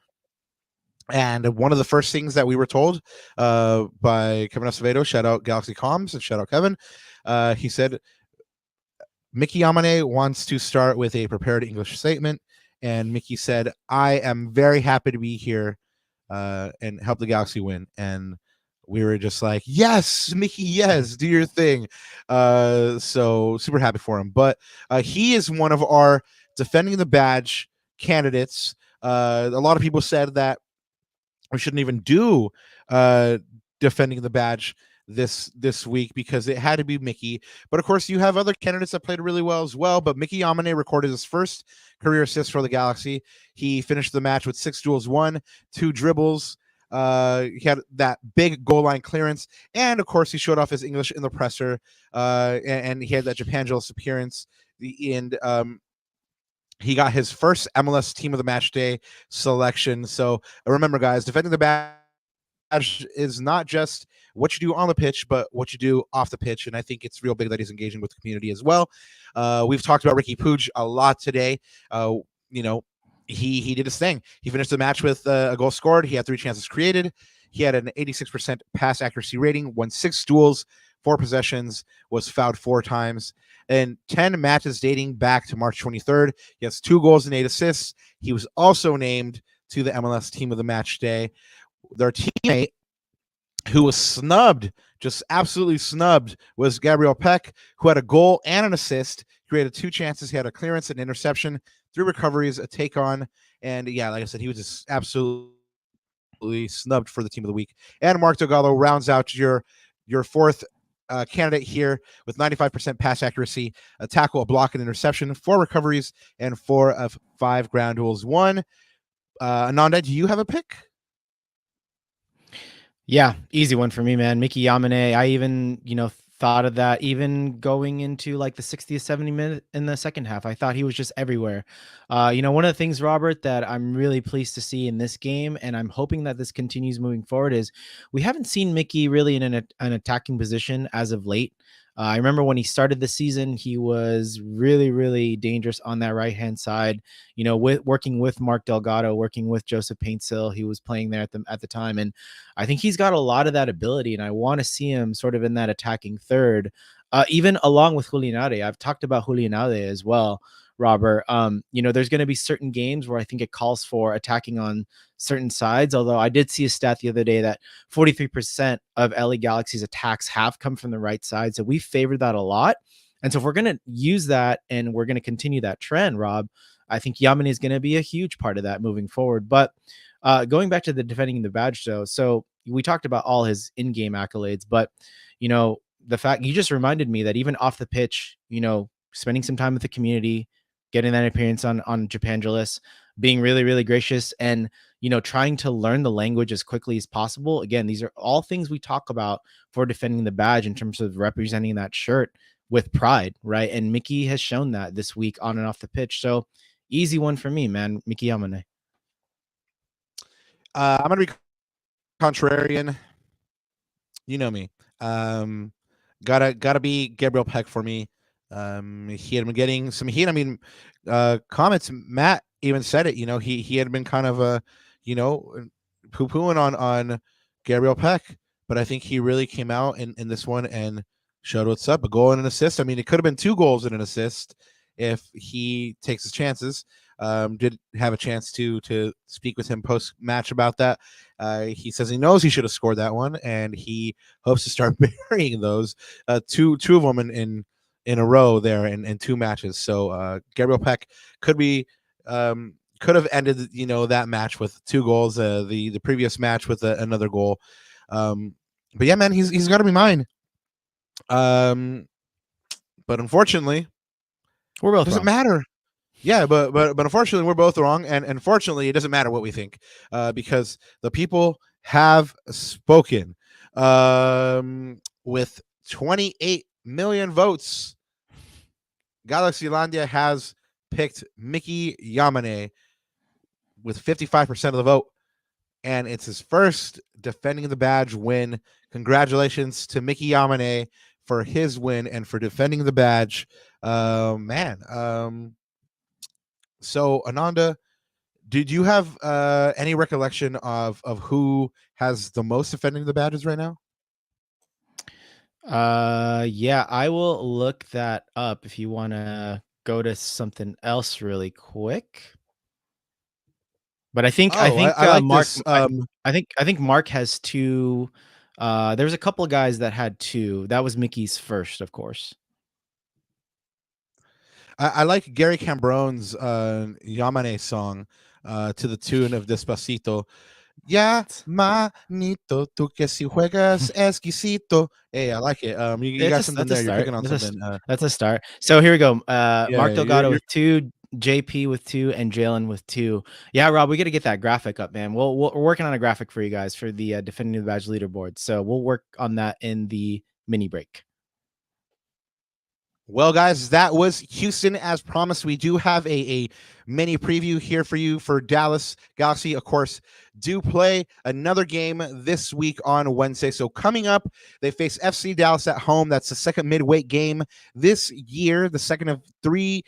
And one of the first things that we were told by Kevin Acevedo, shout out Galaxy Comms and shout out Kevin, he said, Mickey Yamane wants to start with a prepared English statement. And Mickey said, I am very happy to be here and help the Galaxy win. And we were just like, yes, Mickey, yes, do your thing. So super happy for him. But he is one of our defending the badge candidates. A lot of people said that we shouldn't even do defending the badge this week because it had to be Mickey. But of course, you have other candidates that played really well as well. But Mickey Yamane recorded his first career assist for the Galaxy. He finished the match with 6 duels won, 2 dribbles. He had that big goal line clearance, and of course, he showed off his English in the presser. And he had that Japangelis appearance. He got his first MLS Team of the Match Day selection. So remember, guys, defending the badge is not just what you do on the pitch, but what you do off the pitch. And I think it's real big that he's engaging with the community as well. We've talked about Ricky Puig a lot today. He did his thing. He finished the match with a goal scored. He had 3 chances created. He had an 86% pass accuracy rating, won 6 duels, 4 possessions, was fouled 4 times. And 10 matches dating back to March 23rd. He has 2 goals and 8 assists. He was also named to the MLS Team of the Match Day. Their teammate who was snubbed, just absolutely snubbed, was Gabriel Peck, who had a goal and an assist, created 2 chances. He had a clearance and interception, 3 recoveries, a take on. And yeah, like I said, he was just absolutely snubbed for the Team of the Week. And Mark Delgado rounds out your 4th candidate here with 95% pass accuracy, a tackle, a block, and interception, 4 recoveries, and 4 of 5 ground duels won. Ananda, do you have a pick? Yeah, easy one for me, man. Mickey Yamane. I even, thought of that even going into like the 60th, 70 minute in the second half. I thought he was just everywhere. One of the things, Robert, that I'm really pleased to see in this game, and I'm hoping that this continues moving forward, is we haven't seen Mickey really in an attacking position as of late. I remember when he started the season, he was really, really dangerous on that right-hand side, working with Mark Delgado, working with Joseph Paintsil. He was playing there at the time. And I think he's got a lot of that ability, and I want to see him sort of in that attacking third, even along with Julianade. I've talked about Julianade as well, Robert. There's going to be certain games where I think it calls for attacking on certain sides. Although I did see a stat the other day that 43% of LA Galaxy's attacks have come from the right side. So we favored that a lot. And so if we're going to use that and we're going to continue that trend, Rob, I think Yamane is going to be a huge part of that moving forward. But going back to the defending the badge, though, so we talked about all his in-game accolades, but the fact you just reminded me that even off the pitch, spending some time with the community, getting that appearance on Japangelis, being really, really gracious, and trying to learn the language as quickly as possible. Again, these are all things we talk about for defending the badge in terms of representing that shirt with pride, right? And Mickey has shown that this week on and off the pitch. So easy one for me, man. Mickey Yamane. I'm gonna be contrarian. You know me. Gotta be Gabriel Peck for me. He had been getting some heat. I mean, comments. Matt even said it. He had been kind of poo-pooing on Gabriel Peck, but I think he really came out in this one and showed what's up. A goal and an assist. I mean, it could have been 2 goals and an assist if he takes his chances. Did have a chance to speak with him post match about that. He says he knows he should have scored that one, and he hopes to start burying those two of them in a row there in 2 matches. So Gabriel Peck could have ended that match with 2 goals. The previous match with another goal. But yeah, man, he's got to be mine. But unfortunately, we're both doesn't wrong. matter. Yeah, but unfortunately, we're both wrong, and unfortunately, it doesn't matter what we think, because the people have spoken. With 28 million votes, Galaxylandia has picked Mickey Yamane with 55% of the vote, and it's his first defending the badge win. Congratulations to Mickey Yamane for his win and for defending the badge. Man. So, Ananda, did you have any recollection of who has the most defending the badges right now? Yeah, I will look that up if you want to go to something else really quick. But I think I like Mark. this. I think Mark has 2. There's a couple of guys that had 2. That was Mickey's first, of course. I like Gary Cambrone's Yamane song to the tune of Despacito. Ya, manito, tú que si juegas exquisito. Hey, I like it. You got something there. You're picking on something. That's a start. So here we go. Mark Delgado you're with 2, JP with 2, and Jalen with 2. Yeah, Rob, we got to get that graphic up, man. We're working on a graphic for you guys for the defending the badge leaderboard. So we'll work on that in the mini break. Well, guys, that was Houston as promised. We do have a mini preview here for you for Dallas Galaxy. Of course, do play another game this week on Wednesday. So coming up, they face FC Dallas at home. That's the second midweek game this year, the second of 3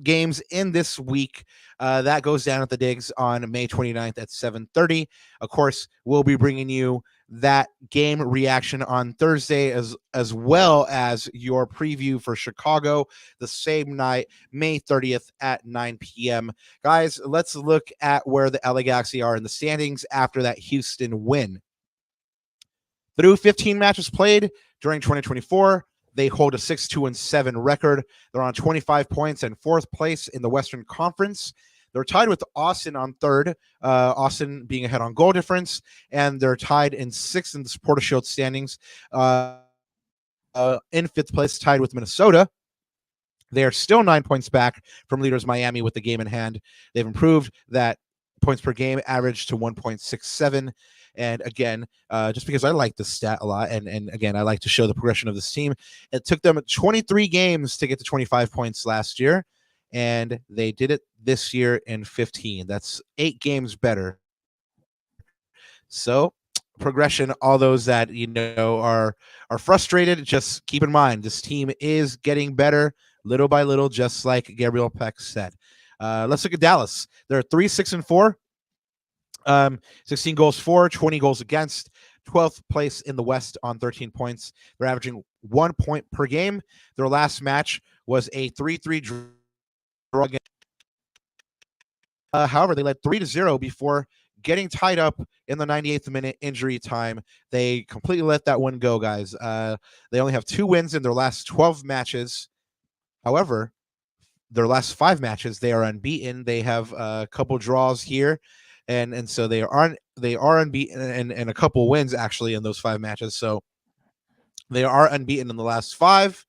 games in this week. That goes down at the Digs on May 29th at 7:30. Of course, we'll be bringing you that game reaction on Thursday as well as your preview for Chicago the same night, May 30th at 9 p.m. Guys, let's look at where the LA Galaxy are in the standings after that Houston win. Through 15 matches played during 2024, they hold a 6-2-7 record. They're on 25 points and 4th place in the Western Conference. They're tied with Austin on 3rd, Austin being ahead on goal difference, and they're tied in 6th in the Supporter Shield standings. In 5th place, tied with Minnesota. They are still 9 points back from leaders Miami with the game in hand. They've improved that points per game average to 1.67. And again, just because I like this stat a lot, and again, I like to show the progression of this team, it took them 23 games to get to 25 points last year, and they did it this year in 15. That's 8 games better. So progression. All those that are frustrated, just keep in mind this team is getting better little by little, just like Gabriel Peck said. Let's look at Dallas. They're 3-6-4. 16 goals for, 20 goals against, 12th place in the West on 13 points. They're averaging 1 point per game. Their last match was a 3-3 draw. However, they led 3-0 before getting tied up in the 98th minute injury time. They completely let that one go, guys. They only have 2 wins in their last 12 matches. However, their last 5 matches, they are unbeaten. They have a couple draws here, and so they are unbeaten, and a couple wins actually in those 5 matches. So they are unbeaten in the last 5.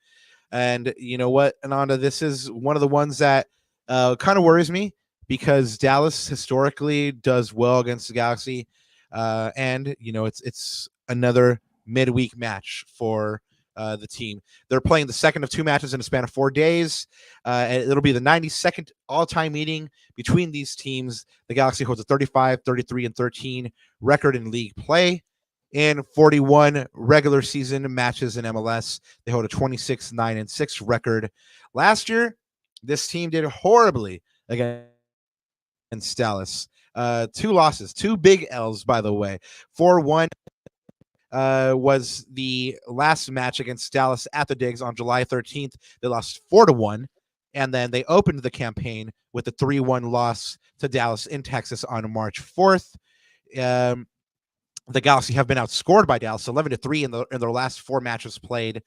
And you know what, Ananda, this is one of the ones that kind of worries me, because Dallas historically does well against the Galaxy, and it's another midweek match for the team. They're playing the second of 2 matches in a span of 4 days. And it'll be the 92nd all-time meeting between these teams. The Galaxy holds a 35, 33, and 13 record in league play. In 41 regular season matches in MLS, they hold a 26, 9, and 6 record. Last year, this team did horribly against Dallas. 2 losses, 2 big L's, by the way. 4-1 was the last match against Dallas at the Digs on July 13th. They lost 4-1, and then they opened the campaign with a 3-1 loss to Dallas in Texas on March 4th. The Galaxy have been outscored by Dallas 11-3 in their last 4 matches played.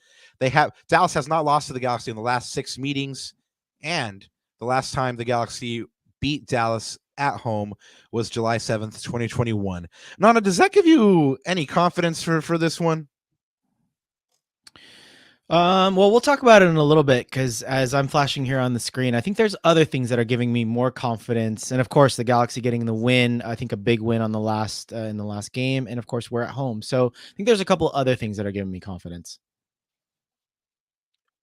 Dallas has not lost to the Galaxy in the last 6 meetings, and the last time the Galaxy beat Dallas at home was July 7th, 2021. Nana, does that give you any confidence for this one? Well, we'll talk about it in a little bit, because as I'm flashing here on the screen, I think there's other things that are giving me more confidence. And of course, the Galaxy getting the win, I think a big win on the last in the last game, and of course we're at home. So I think there's a couple other things that are giving me confidence.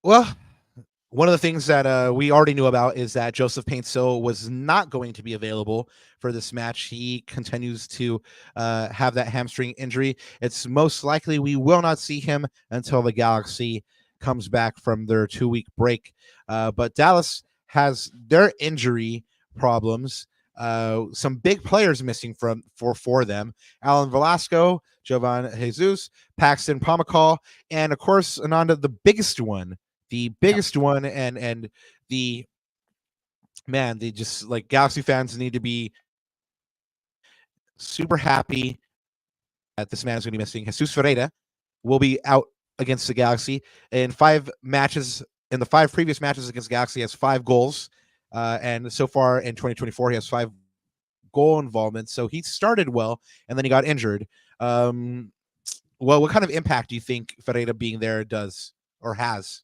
Well, one of the things that we already knew about is that Joseph Paintsil was not going to be available for this match. He continues to have that hamstring injury. It's most likely we will not see him until the Galaxy comes back from their 2-week break. But Dallas has their injury problems. Some big players missing for them: Alan Velasco, Jovan Jesus, Paxton Pomykal, and of course, Ananda, the biggest one, and the man, they just, like, Galaxy fans need to be super happy that this man is going to be missing. Jesus Ferreira will be out against the Galaxy in 5 matches. In the 5 previous matches against Galaxy, he has 5 goals, and so far in 2024, he has 5 goal involvement. So he started well, and then he got injured. Well, what kind of impact do you think Ferreira being there does or has?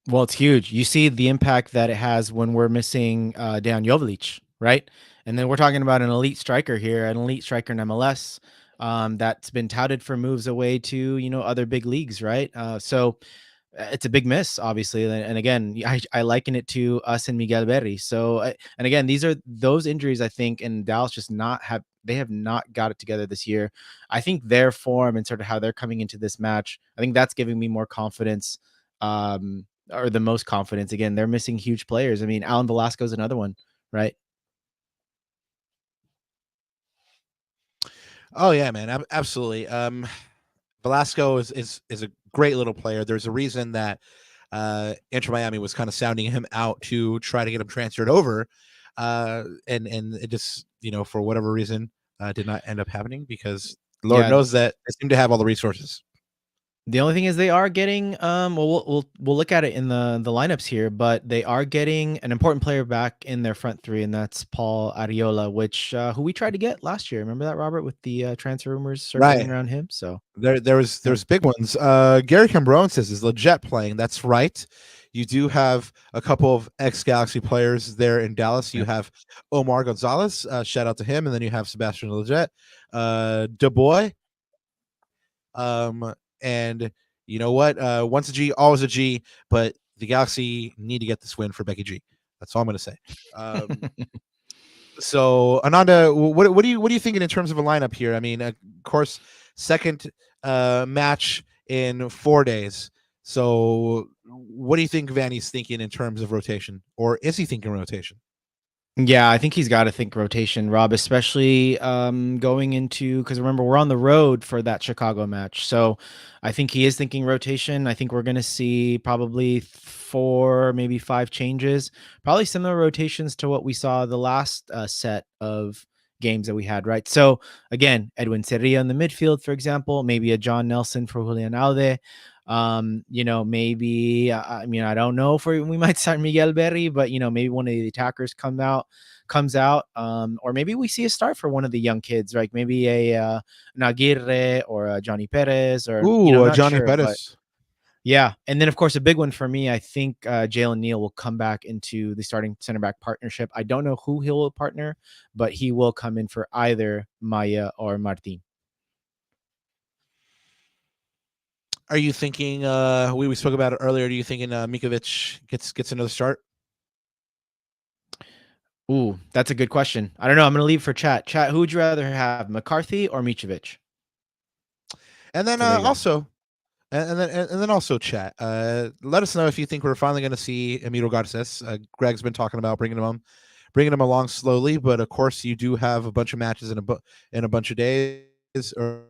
Well, it's huge. You see the impact that it has when we're missing Dejan Jovilic, right? And then we're talking about an elite striker here, an elite striker in MLS that's been touted for moves away to other big leagues, right? So it's a big miss, obviously. And again, I liken it to us and Miguel Berry. So, and again, these are those injuries, I think, and Dallas they have not got it together this year. I think their form and sort of how they're coming into this match, I think that's giving me more confidence. Or the most confidence. Again, they're missing huge players. I mean, Alan Velasco is another one, right? Oh yeah, man, absolutely. Velasco is a great little player. There's a reason that Inter Miami was kind of sounding him out to try to get him transferred over, and it just, for whatever reason, did not end up happening, because Lord knows that they seem to have all the resources. The only thing is they are getting we'll look at it in the lineups here, but they are getting an important player back in their front 3, and that's Paul Arriola, which who we tried to get last year. Remember that, Robert, with the transfer rumors circling around him? So there's big ones. Gary Cambron says is Leggett playing. That's right. You do have a couple of ex-Galaxy players there in Dallas. You have Omar Gonzalez, shout out to him, and then you have Sebastian Leggett, Du Bois. And you know what? Once a G, always a G. But the Galaxy need to get this win for Becky G. That's all I'm going to say. So Ananda, what are you thinking in terms of a lineup here? I mean, of course, second match in 4 days. So what do you think Vanny's thinking in terms of rotation, or is he thinking rotation? Yeah, I think he's got to think rotation, Rob, especially going into because remember we're on the road for that Chicago match, so I think he is thinking rotation. I think we're going to see probably 4, maybe 5 changes, probably similar rotations to what we saw the last set of games that we had, right? So again, Edwin Cerrillo in the midfield, for example, maybe a John Nelson for Julian Alde. Maybe I mean I don't know if we might start Miguel Berry, but maybe one of the attackers comes out, or maybe we see a start for one of the young kids, like maybe a Naguirre or a Johnny Perez, or Ooh, not Johnny sure, but Pettis. yeah. And then of course a big one for me, I think Jalen Neal will come back into the starting center back partnership. I don't know who he'll partner, but he will come in for either Maya or Martin. Are you thinking? We spoke about it earlier. Are you thinking Mikovic gets another start? Ooh, that's a good question. I don't know. I'm gonna leave for chat. Chat, who would you rather have, McCarthy or Mitrovic? And then So there you go. also, and then also, chat. Let us know if you think we're finally going to see Emilio Garces. Greg's been talking about bringing him along slowly, but of course, you do have a bunch of matches in a bunch of days, or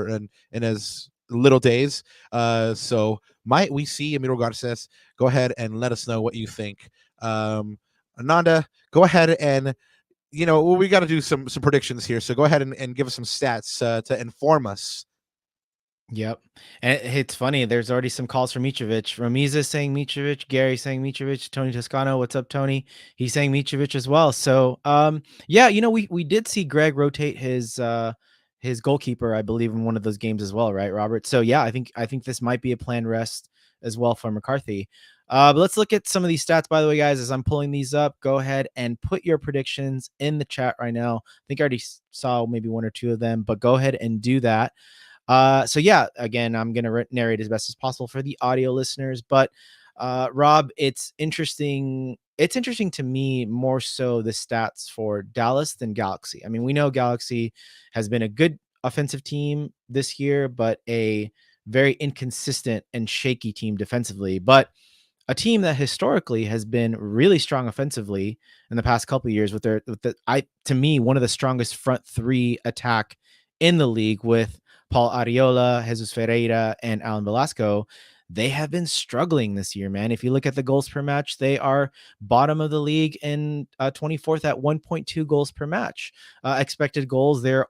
in as little days. So might we see Emilio Garces? Go ahead and let us know what you think. Ananda, go ahead and we got to do some predictions here. So go ahead and give us some stats to inform us. Yep. And it's funny. There's already some calls for Mitrovic. Ramiza saying Mitrovic. Gary saying Mitrovic. Tony Toscano, what's up, Tony? He's saying Mitrovic as well. So, yeah, we did see Greg rotate his goalkeeper, I believe, in one of those games as well, right, Robert? So, yeah, I think this might be a planned rest as well for McCarthy. But let's look at some of these stats, by the way, guys. As I'm pulling these up, go ahead and put your predictions in the chat right now. I think I already saw maybe 1 or 2 of them, but go ahead and do that. So yeah, again, I'm gonna narrate as best as possible for the audio listeners. But Rob, it's interesting. It's interesting to me more so the stats for Dallas than Galaxy. I mean, we know Galaxy has been a good offensive team this year, but a very inconsistent and shaky team defensively. But a team that historically has been really strong offensively in the past couple of years to me one of the strongest front 3 attack in the league with Paul Arriola, Jesus Ferreira, and Alan Velasco. They have been struggling this year, man. If you look at the goals per match, they are bottom of the league and 24th at 1.2 goals per match. Expected goals, they're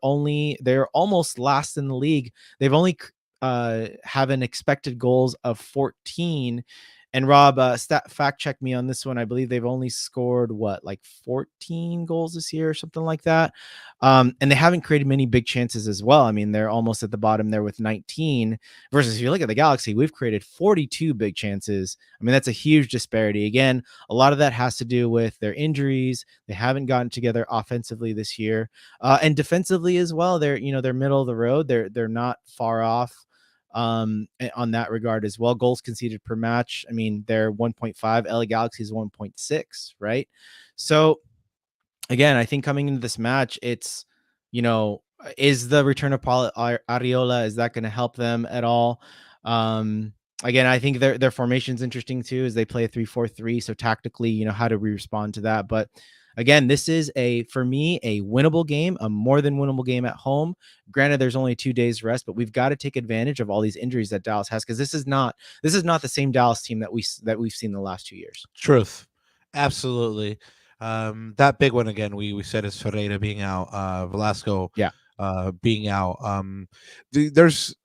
almost last in the league. They've only have an expected goals of 14. And Rob, fact check me on this one. I believe they've only scored like 14 goals this year or something like that. And they haven't created many big chances as well. I mean, they're almost at the bottom there with 19 versus if you look at the Galaxy, we've created 42 big chances. I mean, that's a huge disparity. Again, a lot of that has to do with their injuries. They haven't gotten together offensively this year, and defensively as well. They're middle of the road. They're not far off on that regard as well. Goals conceded per match, I mean, they're 1.5. LA Galaxy is 1.6, right? So again, I think coming into this match, it's is the return of Paul Arriola, is that going to help them at all? Again, I think their formation is interesting too, as they play a 3-4-3. So tactically, how do we respond to that? But again, this is for me, a winnable game, a more than winnable game at home. Granted, there's only 2 days rest, but we've got to take advantage of all these injuries that Dallas has, because this is not the same Dallas team that we've seen the last 2 years. Truth, absolutely. That big one again, we said is Ferreira being out, Velasco, Yeah, being out. There's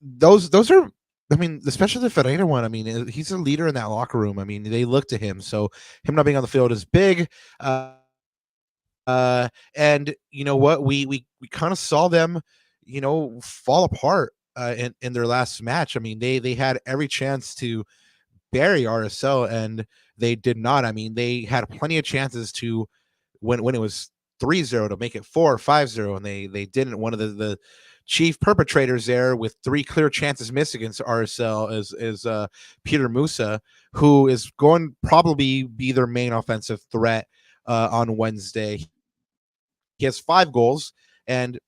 those are. I mean, especially the Ferreira one. I mean, he's a leader in that locker room. I mean, they look to him. So him not being on the field is big. And you know what? We kind of saw them, fall apart in their last match. I mean, they had every chance to bury RSL, and they did not. I mean, they had plenty of chances to when it was 3-0 to make it 4 or 5-0, and they didn't. One of the chief perpetrators there with 3 clear chances missed against RSL is Peter Musa, who is going to probably be their main offensive threat on Wednesday. He has 5 goals, and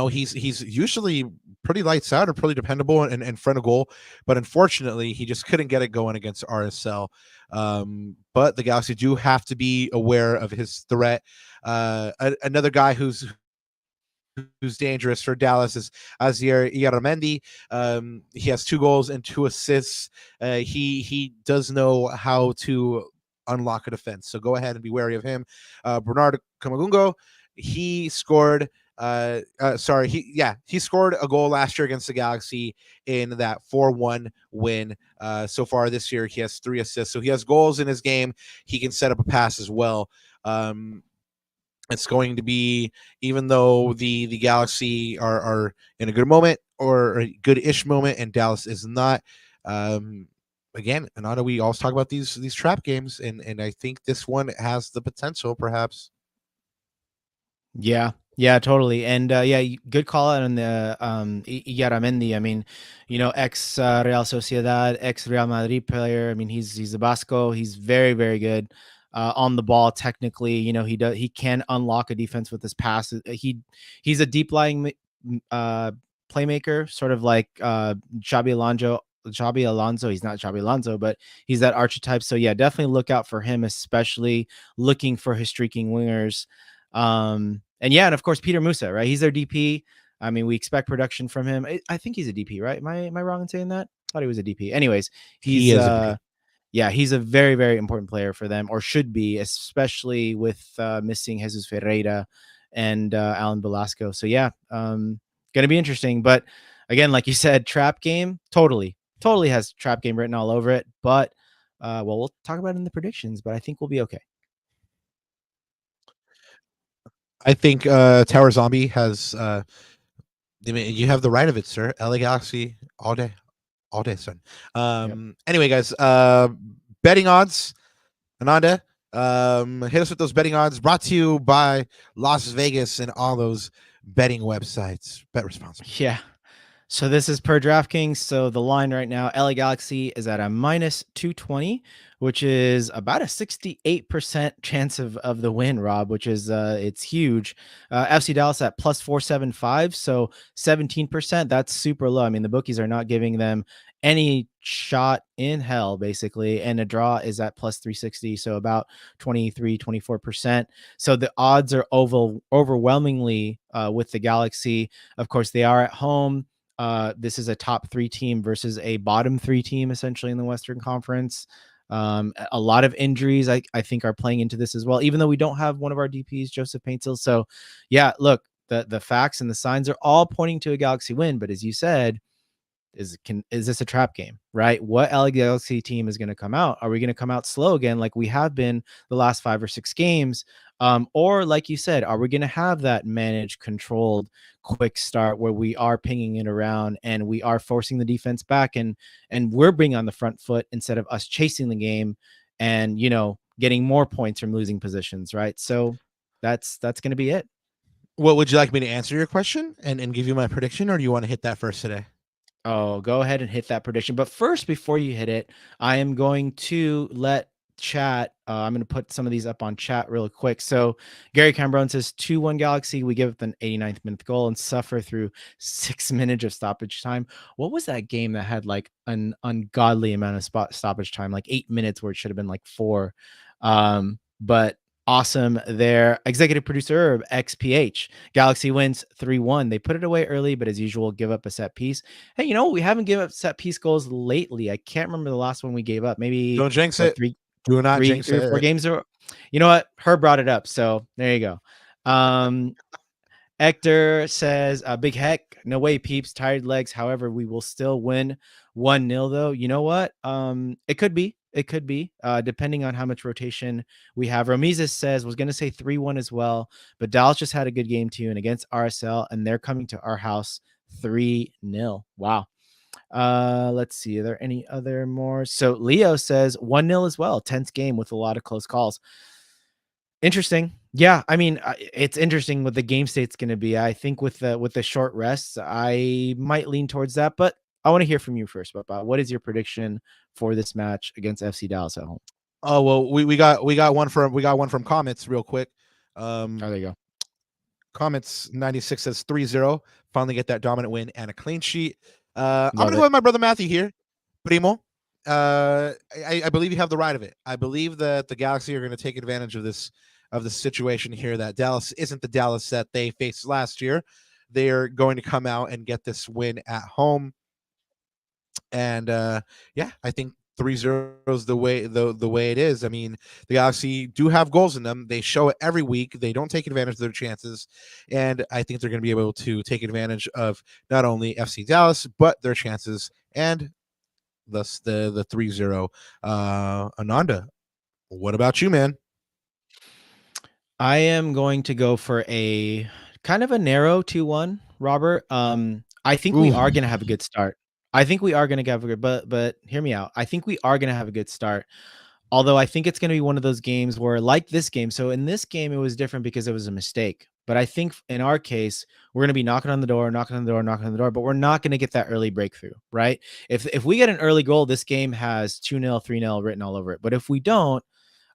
he's usually pretty lights out or pretty dependable in front of goal, but unfortunately he just couldn't get it going against RSL. But the Galaxy do have to be aware of his threat. Another guy who's dangerous for Dallas is Azier Yaramendi. He has 2 goals and 2 assists. He does know how to unlock a defense, so go ahead and be wary of him. Bernard Kamagungo, he scored. He scored a goal last year against the Galaxy in that 4-1 win. So far this year, he has 3 assists, so he has goals in his game. He can set up a pass as well. It's going to be, even though the Galaxy are in a good moment or a good-ish moment, and Dallas is not. Again, Ananda, we always talk about these trap games, and I think this one has the potential, perhaps. Yeah, totally. And good call out on the Yaramendi. I mean, ex Real Sociedad, ex Real Madrid player. I mean, he's a Basco. He's very, very good on the ball technically. He can unlock a defense with his pass. He's a deep lying playmaker, sort of like Xabi Alonso. He's not Xabi Alonso, but he's that archetype. So yeah, definitely look out for him, especially looking for his streaking wingers. And of course Peter Musa, right? He's their DP. I mean, we expect production from him. I think he's a DP, right? Am I wrong in saying that? I thought he was a DP. Anyways, he is he's a very, very important player for them, or should be, especially with missing Jesus Ferreira and Alan Velasco. So gonna be interesting. But again, like you said, trap game, totally has trap game written all over it. But we'll talk about it in the predictions, but I think we'll be okay. I think Tower Zombie has. You have the right of it, sir. LA Galaxy all day, son. Anyway, guys, betting odds. Ananda, hit us with those betting odds. Brought to you by Las Vegas and all those betting websites. Bet responsibly. Yeah. So this is per DraftKings. So the line right now, LA Galaxy is at a -220, which is about a 68% chance of the win, Rob, which is it's huge. FC Dallas at +475, so 17%. That's super low. I mean, the bookies are not giving them any shot in hell, basically. And a draw is at +360, so about 23-24%. So the odds are overwhelmingly with the Galaxy. Of course, they are at home. This is a top 3 team versus a bottom 3 team, essentially, in the Western Conference. A lot of injuries, I think, are playing into this as well, even though we don't have one of our DPs, Joseph Paintsill. So, yeah, look, the facts and the signs are all pointing to a Galaxy win. But as you said, is this a trap game, right? What LA Galaxy team is going to come out? Are we going to come out slow again like we have been the last 5 or 6 games? Or like you said, are we going to have that managed, controlled, quick start where we are pinging it around and we are forcing the defense back and we're being on the front foot instead of us chasing the game and, getting more points from losing positions, right? So that's going to be it. Well, would you like me to answer your question and give you my prediction, or do you want to hit that first today? Oh, go ahead and hit that prediction. But first, before you hit it, I am going to let chat. I'm going to put some of these up on chat real quick. So Gary Cambron says 2-1 Galaxy. We give up an 89th minute goal and suffer through 6 minutes of stoppage time. What was that game that had like an ungodly amount of stoppage time, like 8 minutes where it should have been like 4? But awesome there. Executive producer XPH. Galaxy wins 3-1. They put it away early, but as usual, give up a set piece. Hey, we haven't given up set piece goals lately. I can't remember the last one we gave up. Maybe don't jinx it. Do not jinx it. 3 or 4 games. Or you know what? Herb brought it up, so there you go. Hector says, big heck, no way, peeps, tired legs. However, we will still win 1-0 though. You know what? It could be, depending on how much rotation we have. Ramizes says, was going to say 3-1 as well, but Dallas just had a good game too. And against RSL, and they're coming to our house 3-0. Wow. Let's see. Are there any other more? So Leo says 1-0 as well. Tense game with a lot of close calls. Interesting. Yeah, I mean, it's interesting what the game state's going to be. I think with the short rests, I might lean towards that, but I want to hear from you first, Papa. What is your prediction for this match against FC Dallas at home? Oh well, we got one from comments real quick. There you go. Comments 96 says 3-0. Finally get that dominant win and a clean sheet. I'm going Love to go it. with my brother Matthew here. Primo, I believe you have the right of it. I believe that the Galaxy are going to take advantage of this situation here, that Dallas isn't the Dallas that they faced last year. They are going to come out and get this win at home. And yeah, I think 3-0 is the way it is. I mean, the Galaxy do have goals in them. They show it every week. They don't take advantage of their chances, and I think they're going to be able to take advantage of not only FC Dallas but their chances, and thus the 3-0. Ananda, what about you, man? I am going to go for a kind of a narrow 2-1, Robert. I think we Ooh. are going to have a good start. I think we are going to have a good, but hear me out. I think we are going to have a good start. Although I think it's going to be one of those games where, like this game. So in this game, it was different because it was a mistake. But I think in our case, we're going to be knocking on the door, knocking on the door, knocking on the door. But we're not going to get that early breakthrough, right? If we get an early goal, this game has 2-0, 3-0 written all over it. But if we don't,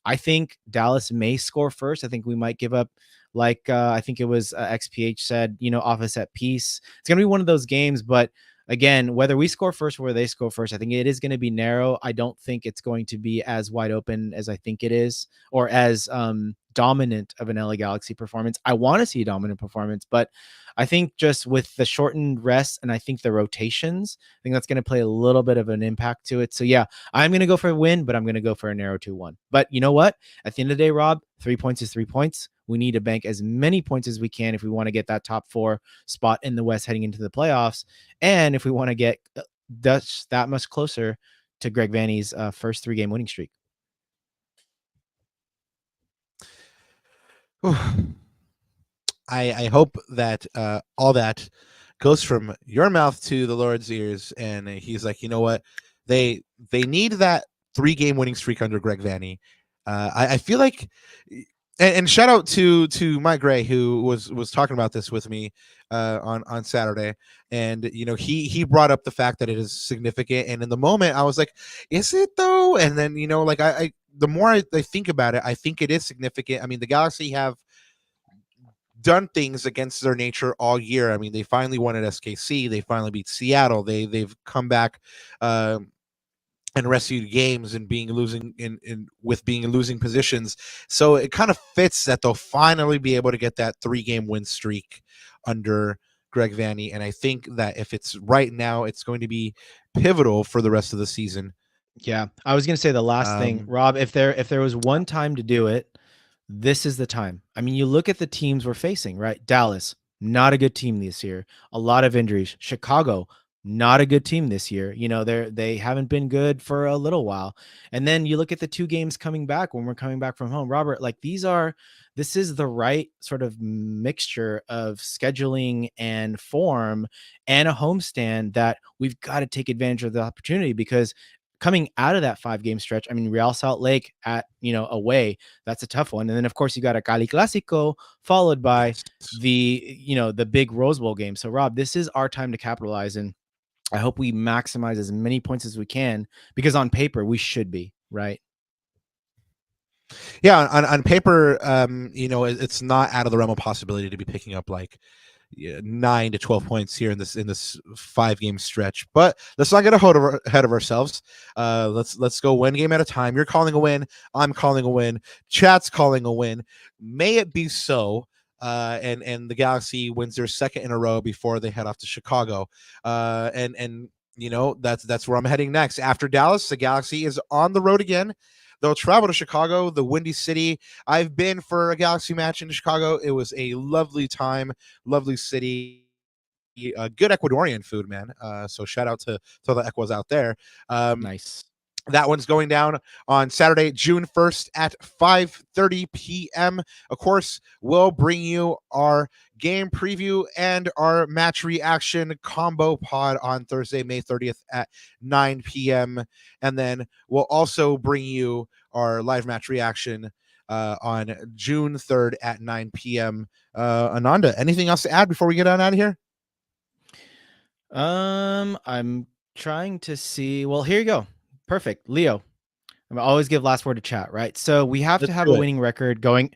I think Dallas may score first. I think we might give up, like I think it was XPH said, office at peace. It's going to be one of those games, but again, whether we score first or whether they score first, I think it is going to be narrow. I don't think it's going to be as wide open as I think it is, or as dominant of an LA Galaxy performance. I want to see a dominant performance, but I think just with the shortened rest and I think the rotations, I think that's going to play a little bit of an impact to it. So yeah, I'm going to go for a win, but I'm going to go for a narrow 2-1. But you know what? At the end of the day, Rob, 3 points is 3 points. We need to bank as many points as we can if we want to get that top 4 spot in the West heading into the playoffs. And if we want to get that much closer to Greg Vanney's first 3-game winning streak. I hope that all that goes from your mouth to the Lord's ears, and he's like, you know what, they need that 3-game winning streak under Greg Vanney. I feel like, and shout out to Mike Gray, who was talking about this with me on Saturday, and he brought up the fact that it is significant, and in the moment I was like, is it though? And then like I the more I think about it, I think it is significant. I mean, the Galaxy have done things against their nature all year. I mean, they finally won at SKC. They finally beat Seattle. They've come back and rescued games and being losing in losing positions. So it kind of fits that they'll finally be able to get that 3-game win streak under Greg Vanney. And I think that if it's right now, it's going to be pivotal for the rest of the season. Yeah, I was going to say the last thing, Rob, if there was one time to do it, this is the time. I mean, you look at the teams we're facing, right? Dallas, not a good team this year. A lot of injuries. Chicago, not a good team this year. They haven't been good for a little while. And then you look at the 2 games coming back when we're coming back from home. Robert, like this is the right sort of mixture of scheduling and form and a homestand that we've got to take advantage of the opportunity, because coming out of that 5-game stretch, I mean, Real Salt Lake at, away, that's a tough one. And then of course you got a Cali Clásico followed by the big Rose Bowl game. So Rob, this is our time to capitalize. And I hope we maximize as many points as we can, because on paper we should be, right? Yeah, on paper, it's not out of the realm of possibility to be picking up like 9 to 12 points here in this 5-game stretch. But let's not get ahead of ourselves. Let's go one game at a time. You're calling a win. I'm calling a win. Chat's calling a win. May it be so. And the Galaxy wins their 2nd in a row before they head off to Chicago. And that's where I'm heading next. After Dallas, the Galaxy is on the road again. They'll travel to Chicago, the Windy City. I've been for a Galaxy match in Chicago. It was a lovely time, lovely city. Good Ecuadorian food, man. So shout out to the Ecuas out there. Nice. That one's going down on Saturday, June 1st at 5:30 p.m. Of course, we'll bring you our game preview and our match reaction combo pod on Thursday, May 30th at 9 p.m. And then we'll also bring you our live match reaction on June 3rd at 9 p.m. Ananda, anything else to add before we get on out of here? I'm trying to see. Well, here you go. Perfect. Leo, I always give last word to chat, right? So we have to Let's have do a it. winning record going.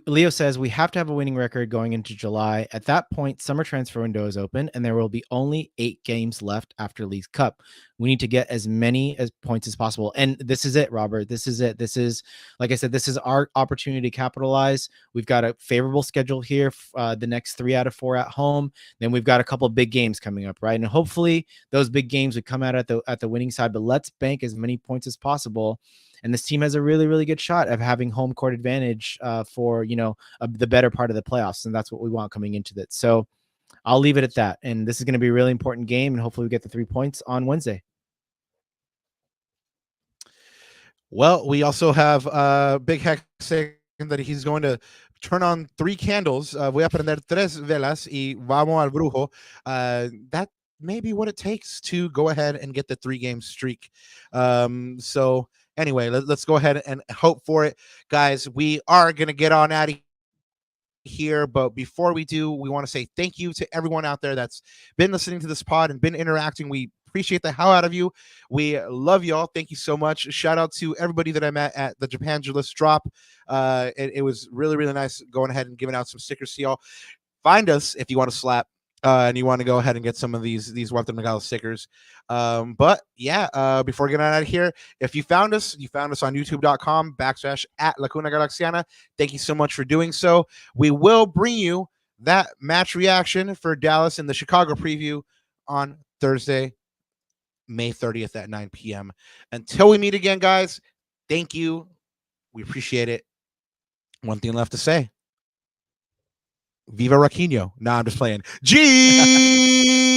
Leo says we have to have a winning record going into July. At that point, summer transfer window is open, and there will be only 8 games left after League's Cup. We need to get as many as points as possible, and this is it, Robert. This is it. This is, like I said, this is our opportunity to capitalize. We've got a favorable schedule here. The next 3 out of 4 at home. Then we've got a couple of big games coming up, right? And hopefully those big games would come out at the winning side. But let's bank as many points as possible. And this team has a really, really good shot of having home court advantage for, the better part of the playoffs. And that's what we want coming into it. So I'll leave it at that. And this is going to be a really important game. And hopefully we get the 3 points on Wednesday. Well, we also have Big Heck saying that he's going to turn on 3 candles. Voy a prender 3 velas y vamos al brujo. That may be what it takes to go ahead and get the 3-game streak. So anyway, let's go ahead and hope for it. Guys, we are going to get on out of here, but before we do, we want to say thank you to everyone out there that's been listening to this pod and been interacting. We appreciate the hell out of you. We love y'all. Thank you so much. Shout out to everybody that I met at the Japan Journalist drop. It was really, really nice going ahead and giving out some stickers to y'all. Find us if you want to slap and you want to go ahead and get some of these Walter Nagalo stickers. But yeah, before getting out of here, if you found us on youtube.com/@Lacuna Galaxiana. Thank you so much for doing so. We will bring you that match reaction for Dallas and the Chicago preview on Thursday, May 30th at 9 p.m. Until we meet again, guys, thank you. We appreciate it. One thing left to say. Viva Raquinho. Nah, I'm just playing. G